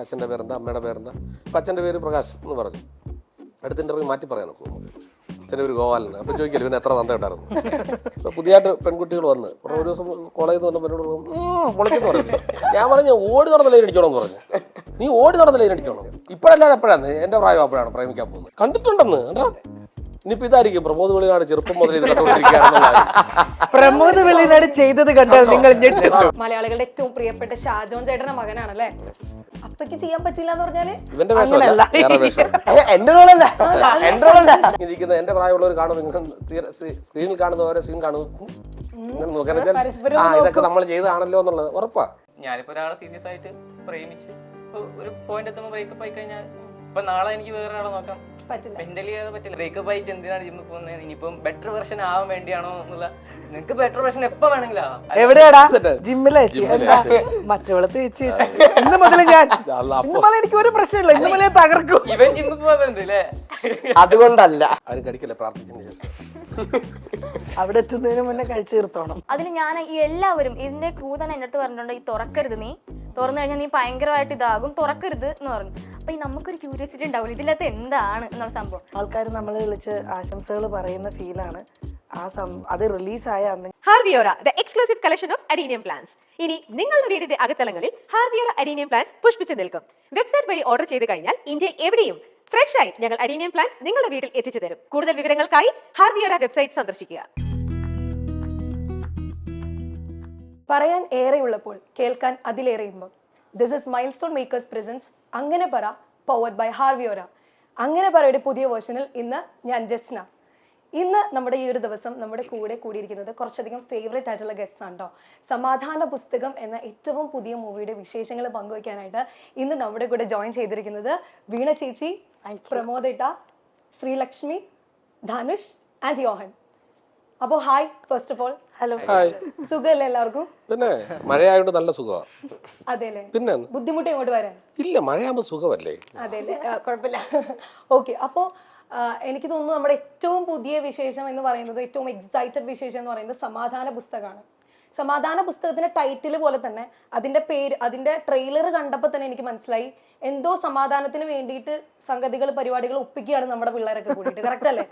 അച്ഛൻ്റെ പേരെന്താ, അമ്മയുടെ പേരെന്താ? അപ്പം അച്ഛൻ്റെ പേര് പ്രകാശ് എന്ന് പറഞ്ഞു. അടുത്ത ഇൻ്റർവ്യൂ മാറ്റി പറയാൻ നോക്കും നമുക്ക്. അച്ഛൻ്റെ പേര് ഗോപാലന്. അപ്പം ചോദിക്കില്ല പിന്നെ എത്ര തന്ത ഉണ്ടായിരുന്നു. അപ്പോൾ പുതിയതായിട്ട് പെൺകുട്ടികൾ വന്ന് ഒരു ദിവസം കോളേജിൽ നിന്ന് വന്നപ്പോൾ എന്നോട് പൊളിക്കെന്ന് പറഞ്ഞു. ഞാൻ പറഞ്ഞു ഓടി നടന്ന ലൈൻ അടിച്ചോണം എന്ന് പറഞ്ഞു. നീ ഓടി നടന്ന ലൈൻ അടിച്ചോണം. ഇപ്പോഴല്ലാതെ എപ്പോഴാണ് എൻ്റെ പ്രായം അപ്പോഴാണ് പ്രേമിക്കാൻ പോകുന്നത്. കണ്ടിട്ടുണ്ടെന്ന് കേട്ടോ. ഇനിയിപ്പോൾ ഇതായിരിക്കും പ്രമോദ് വെളിനാട് ചെറുപ്പം മുതൽ ഇത് കണ്ടുകൊണ്ടിരിക്കുകയാണെന്നുള്ള. പ്രമോദ് വെളിനാട് ചെയ്തത് കണ്ടാൽ നിങ്ങൾ മലയാളികളുടെ ഏറ്റവും പ്രിയപ്പെട്ട ഷാജോൺ ചേട്ടന്റെ മകനാണല്ലേ. അപ്പക്ക് ചെയ്യാൻ പറ്റില്ല എന്ന് പറഞ്ഞാല് ഇവന്റെ വേഷമല്ല, വേറെ വേഷം. എന്റെ റോളല്ല, എന്റെ റോളല്ല. ഇരിക്കുന്ന എന്റെ പ്രായമുള്ളവർ കാണും, നിങ്ങൾ സ്ക്രീനിൽ കാണുന്ന ഓരോ സീൻ കാണും, ഇങ്ങനെ നോക്കാൻ ഇതൊക്കെ നമ്മൾ ചെയ്തതാണല്ലോ എന്നുള്ളത് ഉറപ്പാ. ഞാനിപ്പോ ഒരാളെ സീരിയസ് ആയിട്ട് പ്രേമിച്ച് ഒരു പോയിന്റ് എത്തുമ്പോൾ ബ്രേക്കപ്പ് ആയി കഴിഞ്ഞാൽ ഇപ്പൊ നാളെ എനിക്ക് വേറെ ആളെ നോക്കാം മെന്റലി അത് പറ്റില്ല. ബ്രേക്കപ്പ് ആയിട്ട് എന്തിനാണ് ജിമ്മിൽ പോകുന്നത്? ഇനിയിപ്പം ബെറ്റർ വെർഷൻ ആവാൻ വേണ്ടിയാണോ എന്നുള്ള. നിങ്ങൾക്ക് ബെറ്റർ വെർഷൻ എപ്പോ വേണമെങ്കിലും ആവാം. എവിടെയാടാ? ജിമ്മിലെ മറ്റവളത്ത് വെച്ച് ഇന്ന് മുതൽ ഞാൻ എനിക്ക് ഒരു പ്രശ്നമില്ല, ഇന്ന് മുതലേ തകർക്കും. ഇവൻ ജിമ്മിൽ പോകുന്നുണ്ട് അല്ലേ? അതുകൊണ്ടല്ല, ആരും കടിക്കില്ല, പ്രാർത്ഥിച്ചതിന് ശേഷം അവിടെ എത്തുന്നതിന് മുന്നേ കഴിച്ചു തീർത്തോണം. അതിൽ ഞാൻ ഈ എല്ലാവരും ഇതിന്റെ ക്രൂ തന്നെ എൻ്റെ അടുത്ത് പറഞ്ഞിട്ടുണ്ട്, ഈ തുറക്കരുത്, നീ തുറന്നു കഴിഞ്ഞാൽ നീ ഭയങ്കരമായിട്ട് ഇതാകും, തുറക്കരുത് എന്ന് പറഞ്ഞു. അപ്പൊ ഈ നമുക്കൊരു ക്യൂരിയോസിറ്റി ഉണ്ടാവില്ല ഇതിലകത്ത് എന്താണ് എന്നുള്ള സംഭവം. ആൾക്കാർ നമ്മളെ വിളിച്ച് ആശംസകൾ പറയുന്ന ഫീലാണ് അത് റിലീസായ അന്ന്. ഹാർവിയോറ the exclusive collection of adenium plants. ഇനി നിങ്ങളുടെ വീടിന്റെ അകത്തളങ്ങളിൽ ഹാർവിയോറ അഡീനിയം പ്ലാന്റ്സ് പുഷ്പിച്ചു നിൽക്കും. വെബ്സൈറ്റ് വഴി ഓർഡർ ചെയ്ത് കഴിഞ്ഞാൽ ഇന്ത്യയിൽ എവിടെയും ഫ്രഷ് ആയി ഞങ്ങൾ അഡീനിയം പ്ലാന്റ് നിങ്ങളുടെ വീട്ടിൽ എത്തിച്ചു തരും. കൂടുതൽ വിവരങ്ങൾക്കായി ഹാർവിയോറ വെബ്സൈറ്റ് സന്ദർശിക്കുക. പറയാൻ ഏറെയുള്ളപ്പോൾ കേൾക്കാൻ അതിലേറെയുമ്പോൾ. This is milestone makers presence അങ്ങനെ പറ, പവർഡ് ബൈ ഹാർവിയോറ. അങ്ങനെ പറയുടെ പുതിയ വേർഷനിൽ ഇന്ന് ഞാൻ ജസ്ന. ഇന്ന് നമ്മുടെ ഈ ഒരു ദിവസം നമ്മുടെ കൂടെ കൂടിയിരിക്കുന്നത് കുറച്ചധികം ഫേവറേറ്റ് ആയിട്ടുള്ള ഗസ്റ്സ് ആണ് കേട്ടോ. സമാധാന പുസ്തകം എന്ന ഏറ്റവും പുതിയ മൂവിയുടെ വിശേഷങ്ങൾ പങ്കുവയ്ക്കാനായിട്ട് ഇന്ന് നമ്മുടെ കൂടെ ജോയിൻ ചെയ്തിരിക്കുന്നത് വീണ ചേച്ചി, പ്രമോദേട്ട, ശ്രീലക്ഷ്മി, ധനുഷ് ആൻഡ് യോഹൻ. അപ്പോൾ hi, first of all. Hello. സുഖമല്ലേ എല്ലാവർക്കും? പിന്നെ മഴയായോണ്ട് നല്ല സുഖമാണ്. അതെല്ലേ? പിന്നെ ബുദ്ധിമുട്ട് ഇങ്ങോട്ട് വരാൻ? ഇല്ല, മഴയാകുമ്പോൾ സുഖമല്ലേ? അതെല്ലേ, കുഴപ്പമില്ല. ഓക്കെ, അപ്പോൾ എനിക്ക് തോന്നുന്നു നമ്മുടെ ഏറ്റവും പുതിയ വിശേഷം എന്ന് പറയുന്നത്, ഏറ്റവും എക്സൈറ്റഡ് വിശേഷം എന്ന് പറയുന്നത് സമാധാന പുസ്തകമാണ്. സമാധാന പുസ്തകത്തിന്റെ ടൈറ്റിൽ പോലെ തന്നെ അതിന്റെ പേര്, അതിന്റെ ട്രെയിലർ കണ്ടപ്പോൾ തന്നെ എനിക്ക് മനസ്സിലായി എന്തോ സമാധാനത്തിന് വേണ്ടിയിട്ട് സംഗതികൾ പരിപാടികൾ ഒപ്പിക്കുകയാണ് നമ്മുടെ പിള്ളേരൊക്കെ കൂടിയിട്ട്. കറക്റ്റ് അല്ലേ?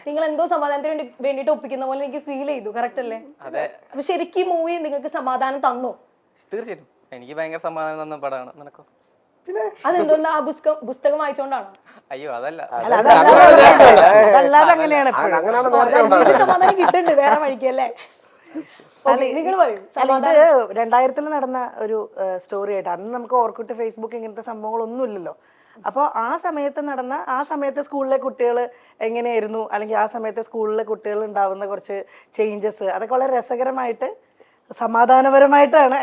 നിങ്ങൾ എന്തോ സമാധാനത്തിന് വേണ്ടിയിട്ട് ഒപ്പിക്കുന്ന പോലെ എനിക്ക് ഫീൽ ചെയ്തു. കറക്റ്റ് അല്ലേ? അപ്പൊ ശരിക്കും മൂവി നിങ്ങൾക്ക് സമാധാനം തന്നോ? തീർച്ചയായിട്ടും എനിക്ക് ഭയങ്കര സമാധാനം തന്ന പടമാണ്. നിനക്കോ? അതെന്തുകൊണ്ട്? ആ പുസ്തകം വായിച്ചോണ്ടാണോ? അയ്യോ അതല്ല, അങ്ങനെയാണ് സമാധാനം കിട്ടുന്നുണ്ട് വേറെ വഴിക്കല്ലേ? നിങ്ങൾ പറയൂ. ഇത് 2000 നടന്ന ഒരു സ്റ്റോറി ആയിട്ട്. അന്ന് നമുക്ക് ഓർക്കുട്ട്, ഫേസ്ബുക്ക് ഇങ്ങനത്തെ സംഭവങ്ങളൊന്നും ഇല്ലല്ലോ. അപ്പോൾ ആ സമയത്ത് സ്കൂളിലെ കുട്ടികൾ എങ്ങനെയായിരുന്നു, അല്ലെങ്കിൽ ആ സമയത്ത് സ്കൂളിലെ കുട്ടികൾ ഉണ്ടാവുന്ന കുറച്ച് ചേഞ്ചസ്, അതൊക്കെ വളരെ രസകരമായിട്ട് സമാധാനപരമായിട്ടാണ്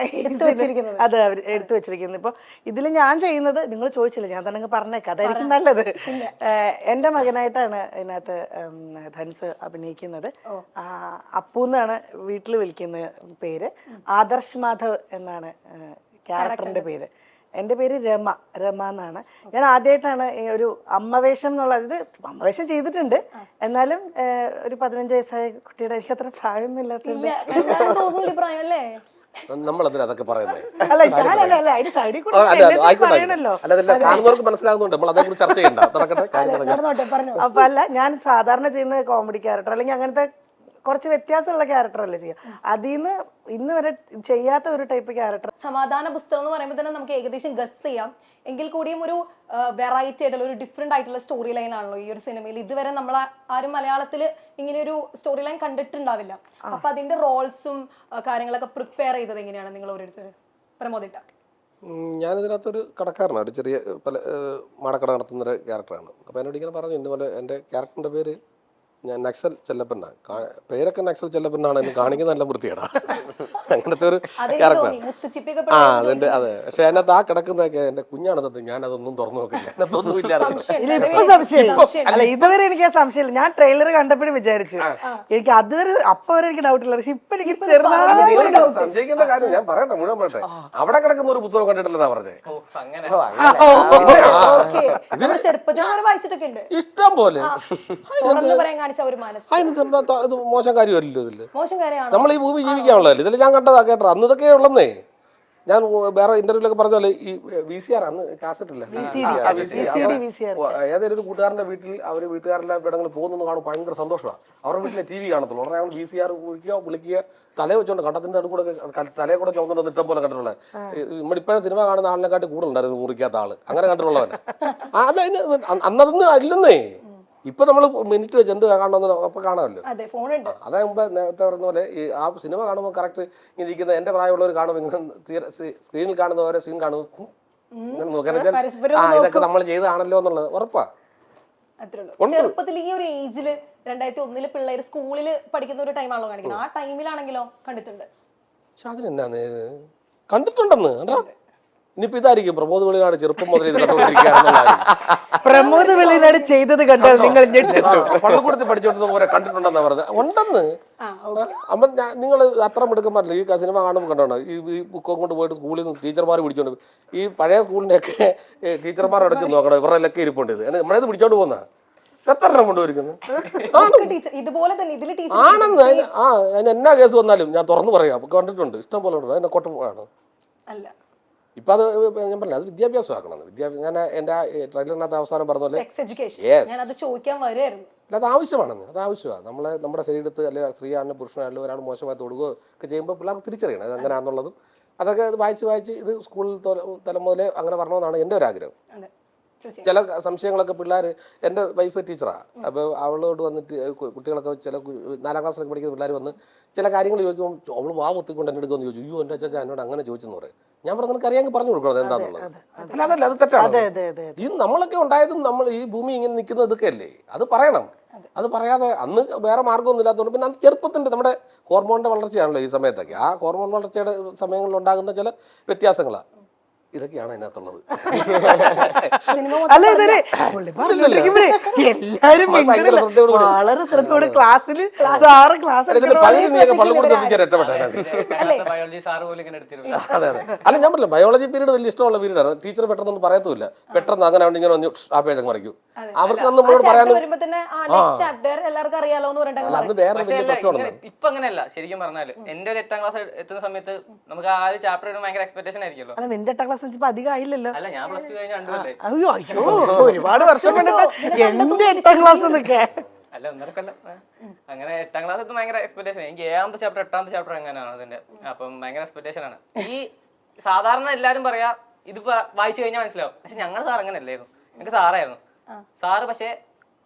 അത് അവർ എടുത്തു വെച്ചിരിക്കുന്നത്. ഇപ്പോൾ ഇതിൽ ഞാൻ ചെയ്യുന്നത്, നിങ്ങൾ ചോദിച്ചില്ല, ഞാൻ തന്നെ പറഞ്ഞേക്കാം, അതായിരിക്കും നല്ലത്. എൻ്റെ മകനായിട്ടാണ് ഇതിനകത്ത് ധനുസ് അഭിനയിക്കുന്നത്. അപ്പു എന്നാണ് വീട്ടിൽ വിളിക്കുന്ന പേര്. ആദർശ് മാധവ് എന്നാണ് ക്യാരക്ടറിന്റെ പേര്. എൻ്റെ പേര് രമ എന്നാണ്. ഞാൻ ആദ്യമായിട്ടാണ് ഈ ഒരു അമ്മവേഷം എന്നുള്ളത്. അമ്മവേഷം ചെയ്തിട്ടുണ്ട്, എന്നാലും ഒരു 15 വയസ്സായ കുട്ടിയുടെ എനിക്ക് അത്ര പ്രായമൊന്നും ഇല്ലാത്തത്. നമ്മളതിന് അതൊക്കെ പറയുന്നത് പറയണല്ലോ. മനസ്സിലാകുന്നുണ്ട്, നമ്മൾ അതേ കുറിച്ച് ചർച്ച ചെയ്യണ്ട. അപ്പൊ അല്ല, ഞാൻ സാധാരണ ചെയ്യുന്ന കോമഡി ക്യാരക്ടർ അല്ലെങ്കിൽ അങ്ങനത്തെ കുറച്ച് വ്യത്യാസമുള്ള ക്യാരക്ടർ അല്ലേ ചെയ്യുക. അതിന്ന് ഇന്ന് വരെ ചെയ്യാത്ത ഒരു ടൈപ്പ് ക്യാരക്ടർ. സമാധാന പുസ്തകം എന്ന് പറയുമ്പോൾ തന്നെ നമുക്ക് ഏകദേശം ഗസ് ചെയ്യാം. എങ്കിൽ കൂടിയും ഒരു വെറൈറ്റി ആയിട്ടുള്ള ഒരു ഡിഫറെന്റ് ആയിട്ടുള്ള സ്റ്റോറി ലൈൻ ആണല്ലോ ഈ ഒരു സിനിമയിൽ. ഇതുവരെ നമ്മൾ ആരും മലയാളത്തിൽ ഇങ്ങനെ ഒരു സ്റ്റോറി ലൈൻ കണ്ടിട്ടുണ്ടാവില്ല. അപ്പൊ അതിന്റെ റോൾസും കാര്യങ്ങളൊക്കെ പ്രിപ്പയർ ചെയ്തത് എങ്ങനെയാണ് നിങ്ങൾ ഓരോരുത്തർ? പ്രമോദിട്ട. ഞാനിതിനകത്തൊരു കടക്കാരനാണ്, ഒരു ചെറിയ മാടക്കട നടത്തുന്നൊരു ക്യാരക്ടറാണ്. അപ്പോൾ എന്നോട് ഇങ്ങനെ പറഞ്ഞു, ഇന്നുപോലെ എൻ്റെ ക്യാരക്ടറിൻ്റെ പേര് ഞാൻ നക്സൽ ചെല്ലപ്പനാണ്. പേരൊക്കെ നക്സൽ ചെല്ലപ്പനാണ്, എന്ന് കാണിക്കുന്ന നല്ല വൃത്തിയാടാ. അങ്ങനത്തെ ഒരു ക്യാരക്ടറാണ്. അതിന്റെ അതെ. പക്ഷെ അതിനകത്ത് ആ കിടക്കുന്നതൊക്കെ എൻ്റെ കുഞ്ഞാണെന്നത് ഞാൻ അതൊന്നും തുറന്നു നോക്കില്ല. അതിനകത്തൊന്നും അല്ല, ഇതുവരെ എനിക്ക് ആ സംശയമില്ല. ഞാൻ ട്രെയിലർ കണ്ടപ്പോഴും വിചാരിച്ചു, എനിക്ക് അതുവരെ അപ്പൊ വരെ എനിക്ക് ഡൗട്ട് ഇല്ല. പക്ഷെ ഇപ്പൊ എനിക്ക് സംശയിക്കേണ്ട കാര്യം ഞാൻ പറയട്ടെ, മുഴുവൻ പറയട്ടെ. അവിടെ കിടക്കുന്ന ഒരു പുസ്തകം കണ്ടിട്ടില്ലെന്നാ പറഞ്ഞത്. ഇഷ്ടം പോലെ മോശം കാര്യമല്ലല്ലോ ഇതില്. നമ്മൾ ഈ ഭൂമി ജീവിക്കാനുള്ളതല്ലേ. ഇതിൽ ഞാൻ കണ്ടതാ കേട്ടോ. അന്ന് ഇതൊക്കെ ഉള്ളന്നേ. ഞാൻ വേറെ ഇന്റർവ്യൂലൊക്കെ പറഞ്ഞ പോലെ ഈ VCR അന്ന് കാസറ്റ് ഇല്ല ഏതൊരു ഒരു കൂട്ടുകാരന്റെ വീട്ടിൽ അവർ വീട്ടുകാരെല്ലാം എവിടെങ്കിലും പോകുന്നു കാണും ഭയങ്കര സന്തോഷമാണ്. അവരുടെ വീട്ടിലെ TV കാണത്തുള്ളൂ. ഉടനെ അയാൾ VCR വിളിക്കുക തല വെച്ചോണ്ട് കണ്ടത്തിന്റെ അടുത്ത് കൂടെ തലയെ കൂടെ ചുമന്നുകൊണ്ട് ഇഷ്ടം പോലെ കണ്ടിട്ടുള്ളത്. നമ്മളിപ്പോഴും സിനിമ കാണുന്ന ആളിനെക്കാട്ടി കൂടുതലുണ്ടായിരുന്നു മുറിക്കാത്ത ആള്, അങ്ങനെ കണ്ടിട്ടുള്ളവനെ. അല്ല അന്നതൊന്നും അല്ലെന്നേ. ഇപ്പൊ നമ്മൾ മിനിറ്റ് വെച്ച് എന്ത് കാണണമെന്ന് അപ്പൊ കാണാമല്ലോ. അതാകുമ്പോ നേരത്തെ പറയുന്ന പോലെ ഈ ആ സിനിമ കാണുമ്പോൾ കറക്റ്റ് ഇങ്ങനെ ഇരിക്കുന്ന എന്റെ പ്രായമുള്ളവർ കാണും, ഇങ്ങനെ സ്ക്രീനിൽ കാണുന്ന ഓരോ സീൻ കാണും, ഇങ്ങനെ നോക്കാൻ ഇതൊക്കെ നമ്മൾ ചെയ്തതാണല്ലോ എന്നുള്ളത് ഉറപ്പാ. ചെറുപ്പത്തിൽ ഈ ഒരു ഏജില് 2001 പിള്ളേര് സ്കൂളില് പഠിക്കുന്ന ഒരു ടൈമാണല്ലോ കാണിക്കുന്നത്. ആ ടൈമിലാണെങ്കിലോ കണ്ടിട്ടുണ്ട്. പക്ഷെ അതിനെന്നാന്ന് കണ്ടിട്ടുണ്ടെന്ന് കേട്ടോ. ഇനിയിപ്പോ ഇതായിരിക്കും പ്രമോദ് വെളിനാട് ചെറുപ്പം മുതൽ ഇത് കണ്ടുകൊണ്ടിരിക്കുകയാണെന്നുള്ളതായിരിക്കും. പ്രമോദ് വെളിനാട് ചെയ്തത് കണ്ടാൽ നിങ്ങൾ പള്ളിക്കൂടത്തിൽ പഠിച്ചോണ്ട് പോലെ കണ്ടിട്ടുണ്ടെന്നാ പറഞ്ഞത്. ഉണ്ടെന്ന് അപ്പൊ നിങ്ങൾ അത്ര മിടുക്കന്മാരല്ലോ ഈ സിനിമ കാണുമ്പോൾ കണ്ടോണ്ടോ ഈ ബുക്കൊക്കെ കൊണ്ട് പോയിട്ട് സ്കൂളിൽ നിന്ന് ടീച്ചർമാർ പിടിച്ചോണ്ട് ഈ പഴയ സ്കൂളിന്റെ ഒക്കെ ടീച്ചർമാർ അടച്ച് നോക്കണം ഇവരുടെ എല്ലാം ഇരിപ്പുണ്ട്. ഇത് നമ്മളത് പിടിച്ചോണ്ട് പോകുന്ന എത്ര എണ്ണം കൊണ്ടുവരിക്കുന്നു ആണെന്ന്. അതിന് എന്നാ കേസ് വന്നാലും ഞാൻ തുറന്നു പറയാം. കണ്ടിട്ടുണ്ട്, ഇഷ്ടം പോലെ ഉണ്ട്. അതിനെ കൊട്ടമാണ് ഇപ്പൊ അത് ഞാൻ പറഞ്ഞില്ല, അത് വിദ്യാഭ്യാസം ആക്കണം. ഞാൻ എന്റെ ട്രെയിലറിനകത്ത് അവസാനം പറഞ്ഞ പോലെ അത് ആവശ്യമാണെന്ന്. അത് ആവശ്യമാണ്. നമ്മുടെ ശരീരത്ത് അല്ലെങ്കിൽ സ്ത്രീയാണെങ്കിലും പുരുഷനാണെങ്കിലും ഒരാൾ മോശമായി തൊടുകയോ ഒക്കെ ചെയ്യുമ്പോൾ പിള്ളേർക്ക് തിരിച്ചറിയണം അത് എങ്ങനെയാണെന്നുള്ളതും. അതൊക്കെ വായിച്ച് ഇത് സ്കൂൾ തലം മുതലേ അങ്ങനെ പറഞ്ഞതെന്നാണ് എൻ്റെ ഒരു ആഗ്രഹം. ചില സംശയങ്ങളൊക്കെ പിള്ളേർ, എൻ്റെ വൈഫ് ടീച്ചറാണ്, അപ്പോൾ അവളോട് വന്നിട്ട് കുട്ടികളൊക്കെ ചില 4ാം ക്ലാസ്സിലൊക്കെ പഠിക്കുന്ന പിള്ളേർ വന്ന് ചില കാര്യങ്ങൾ ചോദിക്കുമ്പോൾ അവൾ വാ ഒത്തിക്കൊണ്ട് എന്നെ എടുക്കുമെന്ന് ചോദിച്ചു. അയ്യോ എൻ്റെ അച്ഛൻ എന്നോട് അങ്ങനെ ചോദിച്ചെന്ന് പറയും. ഞാൻ പറഞ്ഞു നിനക്ക് അറിയാമെങ്കിൽ പറഞ്ഞു കൊടുക്കണം എന്താണെന്നുള്ളത്. അല്ല അതല്ല, അത് തെറ്റാണ്. ഇത് നമ്മളൊക്കെ ഉണ്ടായതും നമ്മൾ ഈ ഭൂമി ഇങ്ങനെ നിൽക്കുന്നത് ഇതൊക്കെ അല്ലേ, അത് പറയണം. അത് പറയാതെ അന്ന് വേറെ മാർഗ്ഗമൊന്നും ഇല്ലാത്തതുകൊണ്ട് പിന്നെ അന്ന് ചെറുപ്പത്തിൻ്റെ നമ്മുടെ ഹോർമോണിൻ്റെ വളർച്ചയാണല്ലോ ഈ സമയത്തൊക്കെ. ആ ഹോർമോൺ വളർച്ചയുടെ സമയങ്ങളിൽ ഉണ്ടാകുന്ന ചില വ്യത്യാസങ്ങളാണ്. ഇതൊക്കെയാണ് അതിനകത്തുള്ളത്. വളരെ ശ്രദ്ധയോടെ ക്ലാസ്സിൽ അല്ല ഞാൻ പറഞ്ഞില്ല, ബയോളജി പീരീഡ് വലിയ ഇഷ്ടമുള്ള പീരീഡാണ്. ടീച്ചർ പെട്ടെന്നൊന്നും പറയത്തില്ല, പെട്ടെന്ന് അങ്ങനെ ഇങ്ങനെ ഒന്ന് ആ പേജ് മറിക്കും. അവർക്ക് നമ്മളോട് പറയാനും അന്ന് വേറെ വലിയ പ്രശ്നമാണ്. ഇപ്പൊ അങ്ങനെയല്ല. ശരിക്കും പറഞ്ഞാല് എന്റെ ഒരു 8ാം ക്ലാസ് എത്തുന്ന സമയത്ത് നമുക്ക് ആ ഒരു ചാപ്റ്റർ ഭയങ്കര എക്സ്പെക്ടേഷൻ ആയിരിക്കുമല്ലോ. നിന്റെ 8ാം ക്ലാസ് അധികം ആയില്ലല്ലോ. അല്ല ഞാൻ പ്ലസ് 2 കഴിഞ്ഞ 2 കൊല്ലേ. അയ്യോ ഒരുപാട് വർഷം കണ്ടിട്ട് എന്റെ 8ാം ക്ലാസ് എന്നൊക്കെ. അല്ല ഒന്നരക്കല്ല. അങ്ങനെ 8ാം ക്ലാസ് എത്തും ഭയങ്കര എക്സ്പെക്ടേഷൻ. എനിക്ക് 7ാമത്തെ ചാപ്റ്റർ 8ാമത്തെ ചാപ്റ്റർ എങ്ങനെയാണ് അതിന്റെ. അപ്പം ഭയങ്കര എക്സ്പെക്ടേഷൻ ആണ്. ഈ സാധാരണ എല്ലാരും പറയാ ഇതിപ്പോ വായിച്ചു കഴിഞ്ഞാൽ മനസ്സിലാവും. പക്ഷെ ഞങ്ങൾ സാർ അങ്ങനെ അല്ലായിരുന്നു. ഞങ്ങൾക്ക് സാറായിരുന്നു. സാറ് പക്ഷെ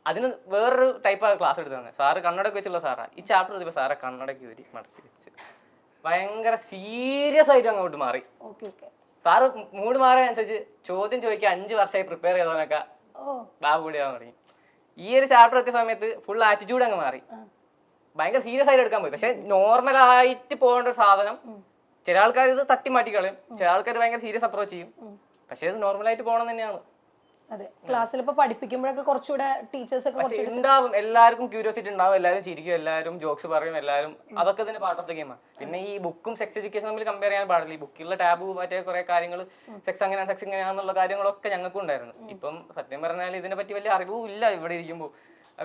അതിന് വേറൊരു ടൈപ്പാണ് ക്ലാസ് എടുത്ത് തന്നെ. സാറ് കണ്ണടക്ക് വെച്ചുള്ള സാറാ. ഈ ചാപ്റ്റർ എടുത്തപ്പോ സാറെ കണ്ണടക്ക് വരി മടക്കി വെച്ച് ഭയങ്കര സീരിയസ് ആയിട്ട് അങ്ങോട്ട് മാറി. സാറ് മൂഡ് മാറിയനുസരിച്ച് ചോദ്യം ചോദിക്കാൻ 5 വർഷമായി പ്രിപ്പയർ ചെയ്തവനൊക്കെ ബാബുടിയാന്ന് തുടങ്ങി. ഈ ഒരു ചാപ്റ്റർ എത്തിയ സമയത്ത് ഫുൾ ആറ്റിറ്റ്യൂഡ് അങ്ങ് മാറി. ഭയങ്കര സീരിയസ് ആയിട്ട് എടുക്കാൻ പോയി. പക്ഷെ നോർമൽ ആയിട്ട് പോകേണ്ട ഒരു സാധനം ചില ആൾക്കാർ ഇത് തട്ടി മാറ്റിക്കളയും, ചില ആൾക്കാർ ഭയങ്കര സീരിയസ് അപ്രോച്ച് ചെയ്യും. പക്ഷെ ഇത് നോർമലായിട്ട് പോകണം തന്നെയാണ്. അതെ, ക്ലാസ്സിൽ ഇപ്പൊ പഠിപ്പിക്കുമ്പോഴൊക്കെ കുറച്ചുകൂടെ ടീച്ചേഴ്സ് ഒക്കെ ഉണ്ടാവും. എല്ലാവർക്കും ക്യൂരിയോസിറ്റി ഉണ്ടാവും, എല്ലാവരും ചിരിക്കും, എല്ലാവരും ജോക്സ് പറയും, എല്ലാവരും അതൊക്കെ തന്നെ പാർട്ട് ഓഫ് ദ ഗെയിമാണ്. പിന്നെ ഈ ബുക്കും സെക്സ് എഡ്യൂക്കേഷൻ തമ്മിൽ കമ്പയർ ചെയ്യാൻ പാടില്ല. ഈ ബുക്കിലുള്ള ടാബു മറ്റേ കുറെ കാര്യങ്ങൾ സെക്സ് അങ്ങനെയാണ് സെക്സ് ഇങ്ങനെയാണെന്നുള്ള കാര്യങ്ങളൊക്കെ ഞങ്ങൾക്കും ഉണ്ടായിരുന്നു. ഇപ്പം സത്യം പറഞ്ഞാൽ ഇതിനെ പറ്റി വലിയ അറിവും ഇല്ല. ഇവിടെ ഇരിക്കുമ്പോൾ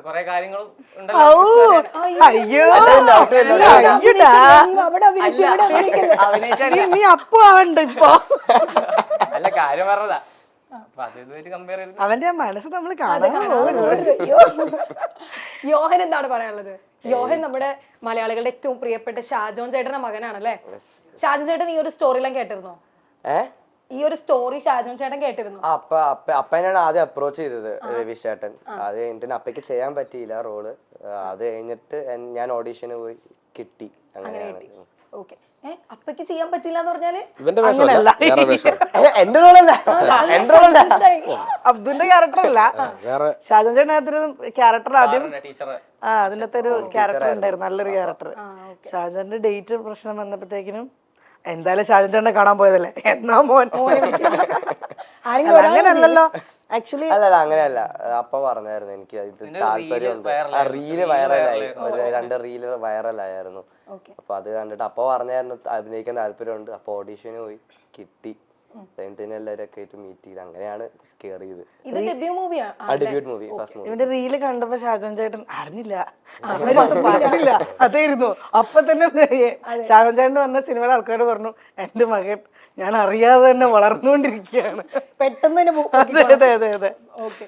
കുറെ കാര്യങ്ങളും അല്ല കാര്യം പറഞ്ഞതാ. അവന്റെ മനസ്സ് നമ്മൾ കാണാൻ. യോഹൻ എന്താണ് പറയാനുള്ളത്? യോഹൻ നമ്മുടെ മലയാളികളുടെ ഏറ്റവും പ്രിയപ്പെട്ട ഷാജോൺ ചേട്ടന്റെ മകനാണല്ലേ. ഷാജോൺ ചേട്ടൻ ഈ ഒരു സ്റ്റോറിയെല്ലാം കേട്ടിരുന്നോ? ഈ ഒരു സ്റ്റോറി ഷാജോൺ ചേട്ടൻ കേട്ടിരുന്നു? അപ്പനാണ് ആദ്യം അപ്രോച്ച് ചെയ്തത് രവീഷ് ചേട്ടൻ. അത് കഴിഞ്ഞിട്ട് അപ്പയ്ക്ക് ചെയ്യാൻ പറ്റിയില്ല റോള്. അത് കഴിഞ്ഞിട്ട് ഞാൻ ഓഡീഷന് പോയി കിട്ടി. അങ്ങനെയാണ്. ഓക്കെ, അപ്പയ്ക്ക് ചെയ്യാൻ പറ്റില്ല എന്ന് പറഞ്ഞാല് എന്റെ റോളല്ല, എന്റെ റോളല്ല, അബ്ദുന്റെ ക്യാരക്ടർ അല്ല. ഷാജോൺ ചേട്ടനകത്തൊരു ക്യാരക്ടർ ആദ്യം അതിനകത്ത് ഒരു ക്യാരക്ടർ ഉണ്ടായിരുന്നു, നല്ലൊരു ക്യാരക്ടർ. ഷാജോന്റെ ഡേറ്റ് പ്രശ്നം വന്നപ്പോഴത്തേക്കിനും എന്തായാലും ഷാജോൺ ചേട്ടനെ കാണാൻ പോയതല്ലേ, എന്നാ മോൻ അങ്ങനെയല്ലോ. ആക്ച്വലി അല്ലല്ല അങ്ങനെയല്ല. അപ്പ പറഞ്ഞായിരുന്നു എനിക്ക് ഇത് താല്പര്യമുണ്ട്. റീല് വൈറലായി, 2 റീല് വൈറലായിരുന്നു. അപ്പൊ അത് കണ്ടിട്ട് അപ്പ പറഞ്ഞായിരുന്നു അഭിനയിക്കാൻ താല്പര്യമുണ്ട്. അപ്പൊ ഓഡീഷന് പോയി കിട്ടി. എന്നിട്ട് എല്ലാവരും ഒക്കെ ആയിട്ട് മീറ്റ് ചെയ്ത് അങ്ങനെയാണ് കയറിയത്. ഇത് ഡെബ്യൂ മൂവിയാണ്. Debut movie, first movie. ഇവന്റെ റീല് കണ്ടപ്പോ ഷാജോൻ ചേട്ടൻ അറിഞ്ഞില്ല, പറഞ്ഞില്ല, അതായിരുന്നു. അപ്പൊ തന്നെ ഷാജോൻ ചേട്ടൻ വന്ന സിനിമയുടെ ആൾക്കാരോട് പറഞ്ഞു, എന്റെ മകൻ ഞാൻ അറിയാതെ തന്നെ വളർന്നുകൊണ്ടിരിക്കുകയാണ്. പെട്ടെന്ന് തന്നെ അതെ അതെ അതെ. ഓക്കെ,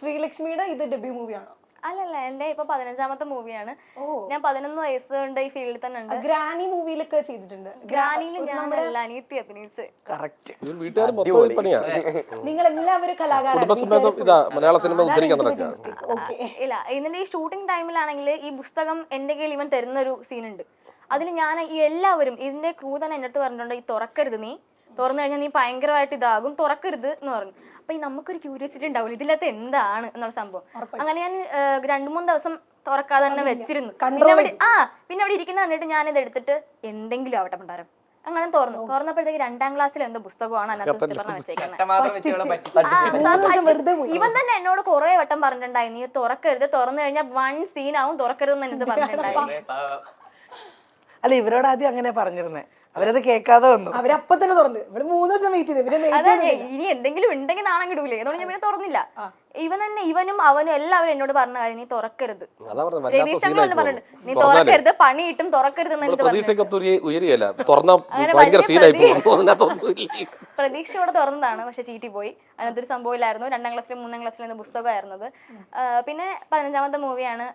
ശ്രീലക്ഷ്മിയുടെ ഇത് ഡെബ്യൂ മൂവിയാണോ? അല്ലല്ല, എന്റെ ഇപ്പൊ 15ാമത്തെ മൂവിയാണ്. ഞാൻ 11 വയസ്സ് കൊണ്ട് ഈ ഫീൽഡിൽ തന്നെ ഉണ്ട്. ഗ്രാനി മൂവിയിലൊക്കെ ചെയ്തിട്ടുണ്ട്. ഗ്രാനിയിൽ ഞാൻ അനിയത്തി അഭിനയിച്ച്. കറക്റ്റ്. വീട്ടുകാർ മൊത്തം പണിയാ. നിങ്ങൾ എല്ലാവരും കുടുംബസമേതം ഇതാ മലയാള സിനിമ ഉദ്ധരിക്കാൻ നടക്കുക. ഇല്ല, ഇതിന്റെ ഈ ഷൂട്ടിംഗ് ടൈമിലാണെങ്കിൽ ഈ പുസ്തകം എന്റെ കയ്യിൽ ഇവൻ തരുന്ന ഒരു സീനുണ്ട്. അതിൽ ഞാൻ ഈ എല്ലാവരും ഇതിന്റെ ക്രൂ തന്നെ എന്റെ അടുത്ത് പറഞ്ഞിട്ടുണ്ട്, ഈ തുറക്കരുത്, നീ തുറന്നു കഴിഞ്ഞാൽ നീ ഭയങ്കരമായിട്ട് ഇതാകും, തുറക്കരുത് എന്ന് പറഞ്ഞു. അപ്പൊ ഈ നമുക്കൊരു ക്യൂരിയോസിറ്റി ഉണ്ടാവില്ല, ഇതിലകത്ത് എന്താണ് എന്നുള്ള സംഭവം. അങ്ങനെ ഞാൻ 2-3 ദിവസം തുറക്കാതെ തന്നെ വെച്ചിരുന്നു. പിന്നെ അവിടെ ഇരിക്കുന്ന കണ്ടിട്ട് ഞാനിത് എടുത്തിട്ട് എന്തെങ്കിലും ആവട്ടെ പണ്ടാരം അങ്ങനെ തുറന്നപ്പോഴത്തേക്ക് 2ാം ക്ലാസ്സിൽ എന്തോ പുസ്തകമാണ് അതിനകത്ത് പറഞ്ഞ വെച്ചേക്കുന്നത്. ഇവൻ തന്നെ എന്നോട് കുറെ വട്ടം പറഞ്ഞിട്ടുണ്ടായി, നീ തുറക്കരുത്, തുറന്നു കഴിഞ്ഞാൽ 1 സീനാവും, തുറക്കരുതെന്ന് എന്നിട്ട് പറഞ്ഞിട്ടുണ്ടായി. അല്ല, ഇവരോട് ആദ്യം അങ്ങനെ പറഞ്ഞിരുന്നേ, അവരത് കേൾക്കാതെ വന്നു. അവരപ്പൊ തന്നെ തുറന്നു. ഇവിടെ 3 ദിവസം വെയിറ്റ് ചെയ്ത് ഇനി എന്തെങ്കിലും ഉണ്ടെങ്കിൽ നാണം കിടൂലേ അതുകൊണ്ട് ഞാൻ പിന്നെ തുറന്നില്ല. ഇവനും അവനും എല്ലാവരും എന്നോട് പറഞ്ഞ കാര്യം, നീ തുറക്കരുത്. രവീശങ്ങൾ പറഞ്ഞിട്ടുണ്ട്, നീ തുറക്കരുത്, പണി കിട്ടും, തുറക്കരുത്. പ്രതീക്ഷയോടെ തുറന്നതാണ്, പക്ഷെ ചീറ്റി പോയി. അതിനകത്തൊരു സംഭവമില്ലായിരുന്നു. 2ാം ക്ലാസ്സിലും 3ാം ക്ലാസ്സിലും പുസ്തകമായിരുന്നത്. പിന്നെ 15ാമത്തെ മൂവിയാണ്.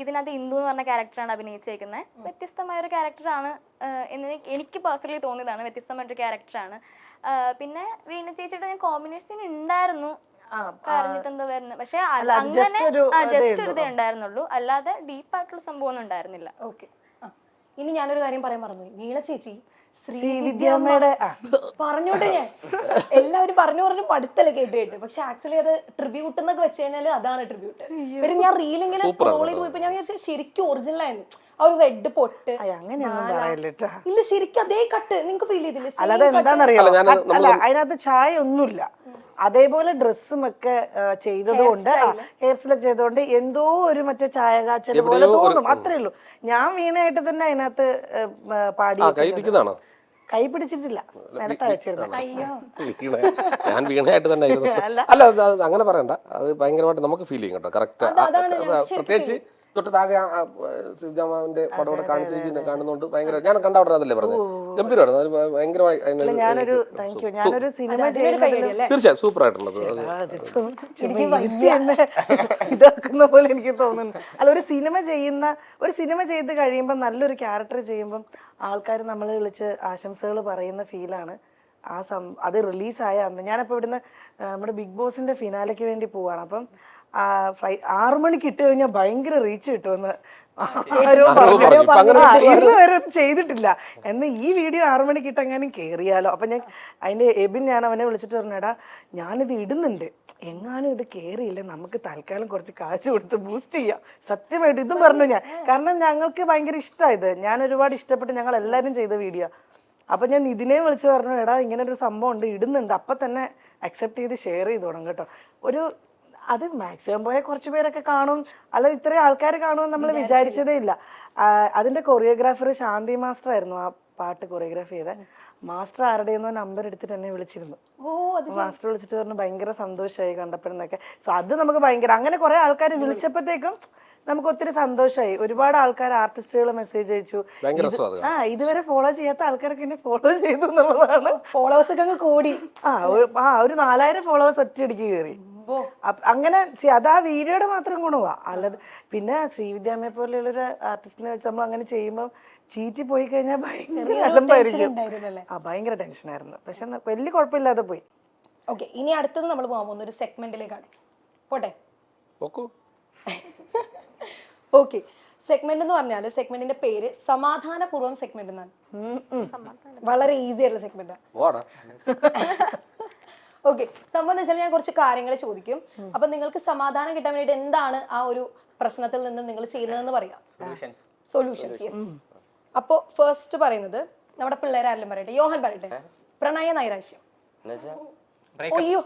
ഇതിനകത്ത് ഇന്ദു എന്ന് പറഞ്ഞ ക്യാരക്ടറാണ് അഭിനയിച്ചേക്കുന്നത്. വ്യത്യസ്തമായ ഒരു ക്യാരക്ടറാണ് എന്ന് എനിക്ക് പേഴ്സണലി തോന്നിയതാണ്. വ്യത്യസ്തമായിട്ടൊരു ക്യാരക്ടറാണ്. പിന്നെ വീണ ചേച്ചിയുടെ ഞാൻ കോമ്പിനേഷൻ ഉണ്ടായിരുന്നു, പറഞ്ഞിട്ടെന്തോ വരുന്നത്. പക്ഷെ അങ്ങനെ ജസ്റ്റ് ഒരു ഇതേ ഉണ്ടായിരുന്നുള്ളൂ, അല്ലാതെ ഡീപ്പായിട്ടുള്ള സംഭവം ഒന്നും ഉണ്ടായിരുന്നില്ല. ഓക്കെ, ഇനി ഞാനൊരു കാര്യം പറയാൻ മറന്നുപോയി. വീണ ചേച്ചി ശ്രീവിദ്യാമ്മയുടെ പറഞ്ഞോട്ടെ, ഞാൻ എല്ലാവരും പറഞ്ഞു പഠിത്തല്ലേ കേട്ട്. പക്ഷെ ആക്ച്വലി അത് ട്രിബ്യൂട്ട് എന്നൊക്കെ വെച്ച് കഴിഞ്ഞാൽ അതാണ് ട്രിബ്യൂട്ട്. ഇവരും ഞാൻ റീൽ ഇങ്ങനെ സ്ക്രോൾ ചെയ്ത് പോയപ്പോ ഞാൻ വിചാരിച്ചു ശരിക്കും ഒറിജിനൽ ആയിരുന്നു. ആ ഒരു റെഡ് പൊട്ട് ഇല്ല, ശരിക്കും അതേ കട്ട് നിങ്ങൾക്ക് ഫീൽ ചെയ്തില്ലേ? അല്ലാതെ എന്താണെന്നറിയോ, അതിനകത്ത് ചായ ഒന്നുമില്ല. അതേപോലെ ഡ്രസ്സും ഒക്കെ ചെയ്തതുകൊണ്ട്, ഹെയർ സ്റ്റൈലൊക്കെ ചെയ്തതുകൊണ്ട് എന്തോ ഒരു മറ്റേ ചായ കാച്ചൽ പോലെ തോന്നും, അത്രേ ഉള്ളൂ. ഞാൻ വീണയായിട്ട് തന്നെ അതിനകത്ത് പാടി. കൈ പിടിച്ചിട്ടില്ല, നിലത്താ വെച്ചിരുന്നത്. ഞാൻ വീണയായിട്ട് തന്നെ അല്ല, അങ്ങനെ പറയണ്ട, അത് ഭയങ്കരമായിട്ട് നമുക്ക് ഫീൽ ചെയ്യും കേട്ടോ. കറക്റ്റ്. പ്രത്യേകിച്ച് തൊട്ട് താഴെ ശ്രീജാമാവിന്റെ പടം ഇവിടെ കാണുന്നോണ്ട് ഭയങ്കര, ഞാൻ കണ്ട അവിടെ അതല്ലേ പറഞ്ഞത്, ഗംഭീരമായിരുന്നു. ഭയങ്കരമായി ഞാനൊരു സിനിമ തീർച്ചയായും സൂപ്പർ ആയിട്ടുള്ളത്. ഇതാക്കുന്ന പോലെ എനിക്ക് തോന്നുന്നു. അല്ല, ഒരു സിനിമ ചെയ്ത് കഴിയുമ്പോൾ, നല്ലൊരു ക്യാരക്ടർ ചെയ്യുമ്പം ആൾക്കാർ നമ്മളെ വിളിച്ച് ആശംസകൾ പറയുന്ന ഫീലാണ് അത് റിലീസായ അന്ന്. ഞാനപ്പോൾ ഇവിടുന്ന് നമ്മുടെ ബിഗ് ബോസിന്റെ ഫിനാലയ്ക്ക് വേണ്ടി പോവാണ്. അപ്പം 6 മണിക്ക് ഇട്ട് കഴിഞ്ഞാൽ ഭയങ്കര റീച്ച് കിട്ടുമെന്ന് ഇന്ന് വരെ ചെയ്തിട്ടില്ല എന്ന്. ഈ വീഡിയോ 6 മണിക്ക് ഇട്ടെങ്ങാനും കേറിയാലോ. അപ്പൊ അതിന്റെ എബിൻ ഞാൻ അവനെ വിളിച്ചിട്ട് പറഞ്ഞടാ, ഞാനിത് ഇടുന്നുണ്ട്, എങ്ങാനും ഇത് കേറിയില്ല, നമുക്ക് തൽക്കാലം കുറച്ച് കാശ് കൊടുത്ത് ബൂസ്റ്റ് ചെയ്യാം. സത്യമായിട്ട് ഇതും പറഞ്ഞു ഞാൻ, കാരണം ഞങ്ങൾക്ക് ഭയങ്കര ഇഷ്ടമായത്, ഞാൻ ഒരുപാട് ഇഷ്ടപ്പെട്ട് ഞങ്ങൾ എല്ലാവരും ചെയ്ത വീഡിയോ. അപ്പൊ ഞാൻ ഇതിനെ വിളിച്ച് പറഞ്ഞു, എടാ ഇങ്ങനെ ഒരു സംഭവം ഉണ്ട്, ഇടുന്നുണ്ട്, അപ്പൊ തന്നെ അക്സെപ്റ്റ് ചെയ്ത് ഷെയർ ചെയ്ത് തുടങ്ങും കേട്ടോ. അത് മാക്സിമം പോയ കുറച്ച് പേരൊക്കെ കാണും, അല്ലാതെ ഇത്രയും ആൾക്കാർ കാണുമെന്ന് നമ്മൾ വിചാരിച്ചതേ ഇല്ല. അതിന്റെ കൊറിയോഗ്രാഫർ ശാന്തി മാസ്റ്റർ ആയിരുന്നു ആ പാട്ട് കൊറിയോഗ്രാഫി ചെയ്ത. മാസ്റ്റർ ആരുടെയെന്നോ നമ്പർ എടുത്തിട്ട് എന്നെ വിളിച്ചിരുന്നു. മാസ്റ്റർ വിളിച്ചിട്ട് പറഞ്ഞു ഭയങ്കര സന്തോഷമായി കണ്ടപ്പോഴെന്നൊക്കെ. സോ അത് നമുക്ക് ഭയങ്കര, അങ്ങനെ കുറെ ആൾക്കാർ വിളിച്ചപ്പോഴത്തേക്കും നമുക്ക് ഒത്തിരി സന്തോഷമായി. ഒരുപാട് ആൾക്കാർ ആർട്ടിസ്റ്റുകൾ മെസ്സേജ് അയച്ചു. ഇതുവരെ ഫോളോ ചെയ്യാത്ത ആൾക്കാരൊക്കെ എന്നെ ഫോളോ ചെയ്തു എന്നുള്ളതാണ്. ഫോളോവേഴ്സ് ഒക്കെ കൂടി ഒരു 4000 ഫോളോവേഴ്സ് ഒറ്റയടിക്ക് കയറി. അങ്ങനെ അത് ആ വീഡിയോയുടെ മാത്രം ഗുണമാ. അല്ലാതെ പിന്നെ ശ്രീവിദ്യാമ്മയെ പോലെയുള്ളൊരു ആർട്ടിസ്റ്റിനെ വെച്ച് നമ്മൾ അങ്ങനെ ചെയ്യുമ്പോൾ ചീറ്റി പോയി കഴിഞ്ഞാൽ ഭയങ്കര അലമ്പായിരിക്കും. ഭയങ്കര ടെൻഷനായിരുന്നു. പക്ഷെ വലിയ കുഴപ്പമില്ലാതെ പോയി. ഓക്കെ, ഇനി അടുത്തത് നമ്മൾ പോകാൻ പോകുന്ന ഒരു സെഗ്മെന്റിലേക്കാണ്. പോട്ടെ. ഓക്കെ, സെഗ്മെന്റ് എന്ന് പറഞ്ഞാൽ സെഗ്മെന്റിന്റെ പേര് സമാധാനപൂർവ്വം സെഗ്മെന്റ് എന്നാണ്. വളരെ ഈസി ആയിട്ടുള്ള സെഗ്മെന്റാണ്. ഓക്കെ, സംഭവം എന്ന് വെച്ചാൽ ഞാൻ കുറച്ച് കാര്യങ്ങൾ ചോദിക്കും. അപ്പൊ നിങ്ങൾക്ക് സമാധാനം കിട്ടാൻ വേണ്ടിയിട്ട് എന്താണ് ആ ഒരു പ്രശ്നത്തിൽ നിന്നും നിങ്ങൾ ചെയ്യുന്നതെന്ന് പറയാം. സൊല്യൂഷൻസ്. യെസ്. അപ്പോ ഫസ്റ്റ് പറയുന്നത് നമ്മുടെ പിള്ളേരാരെല്ലാം പറയട്ടെ. യോഹൻ പറയട്ടെ. പ്രണയ നൈരാശ്യം. അയ്യോ,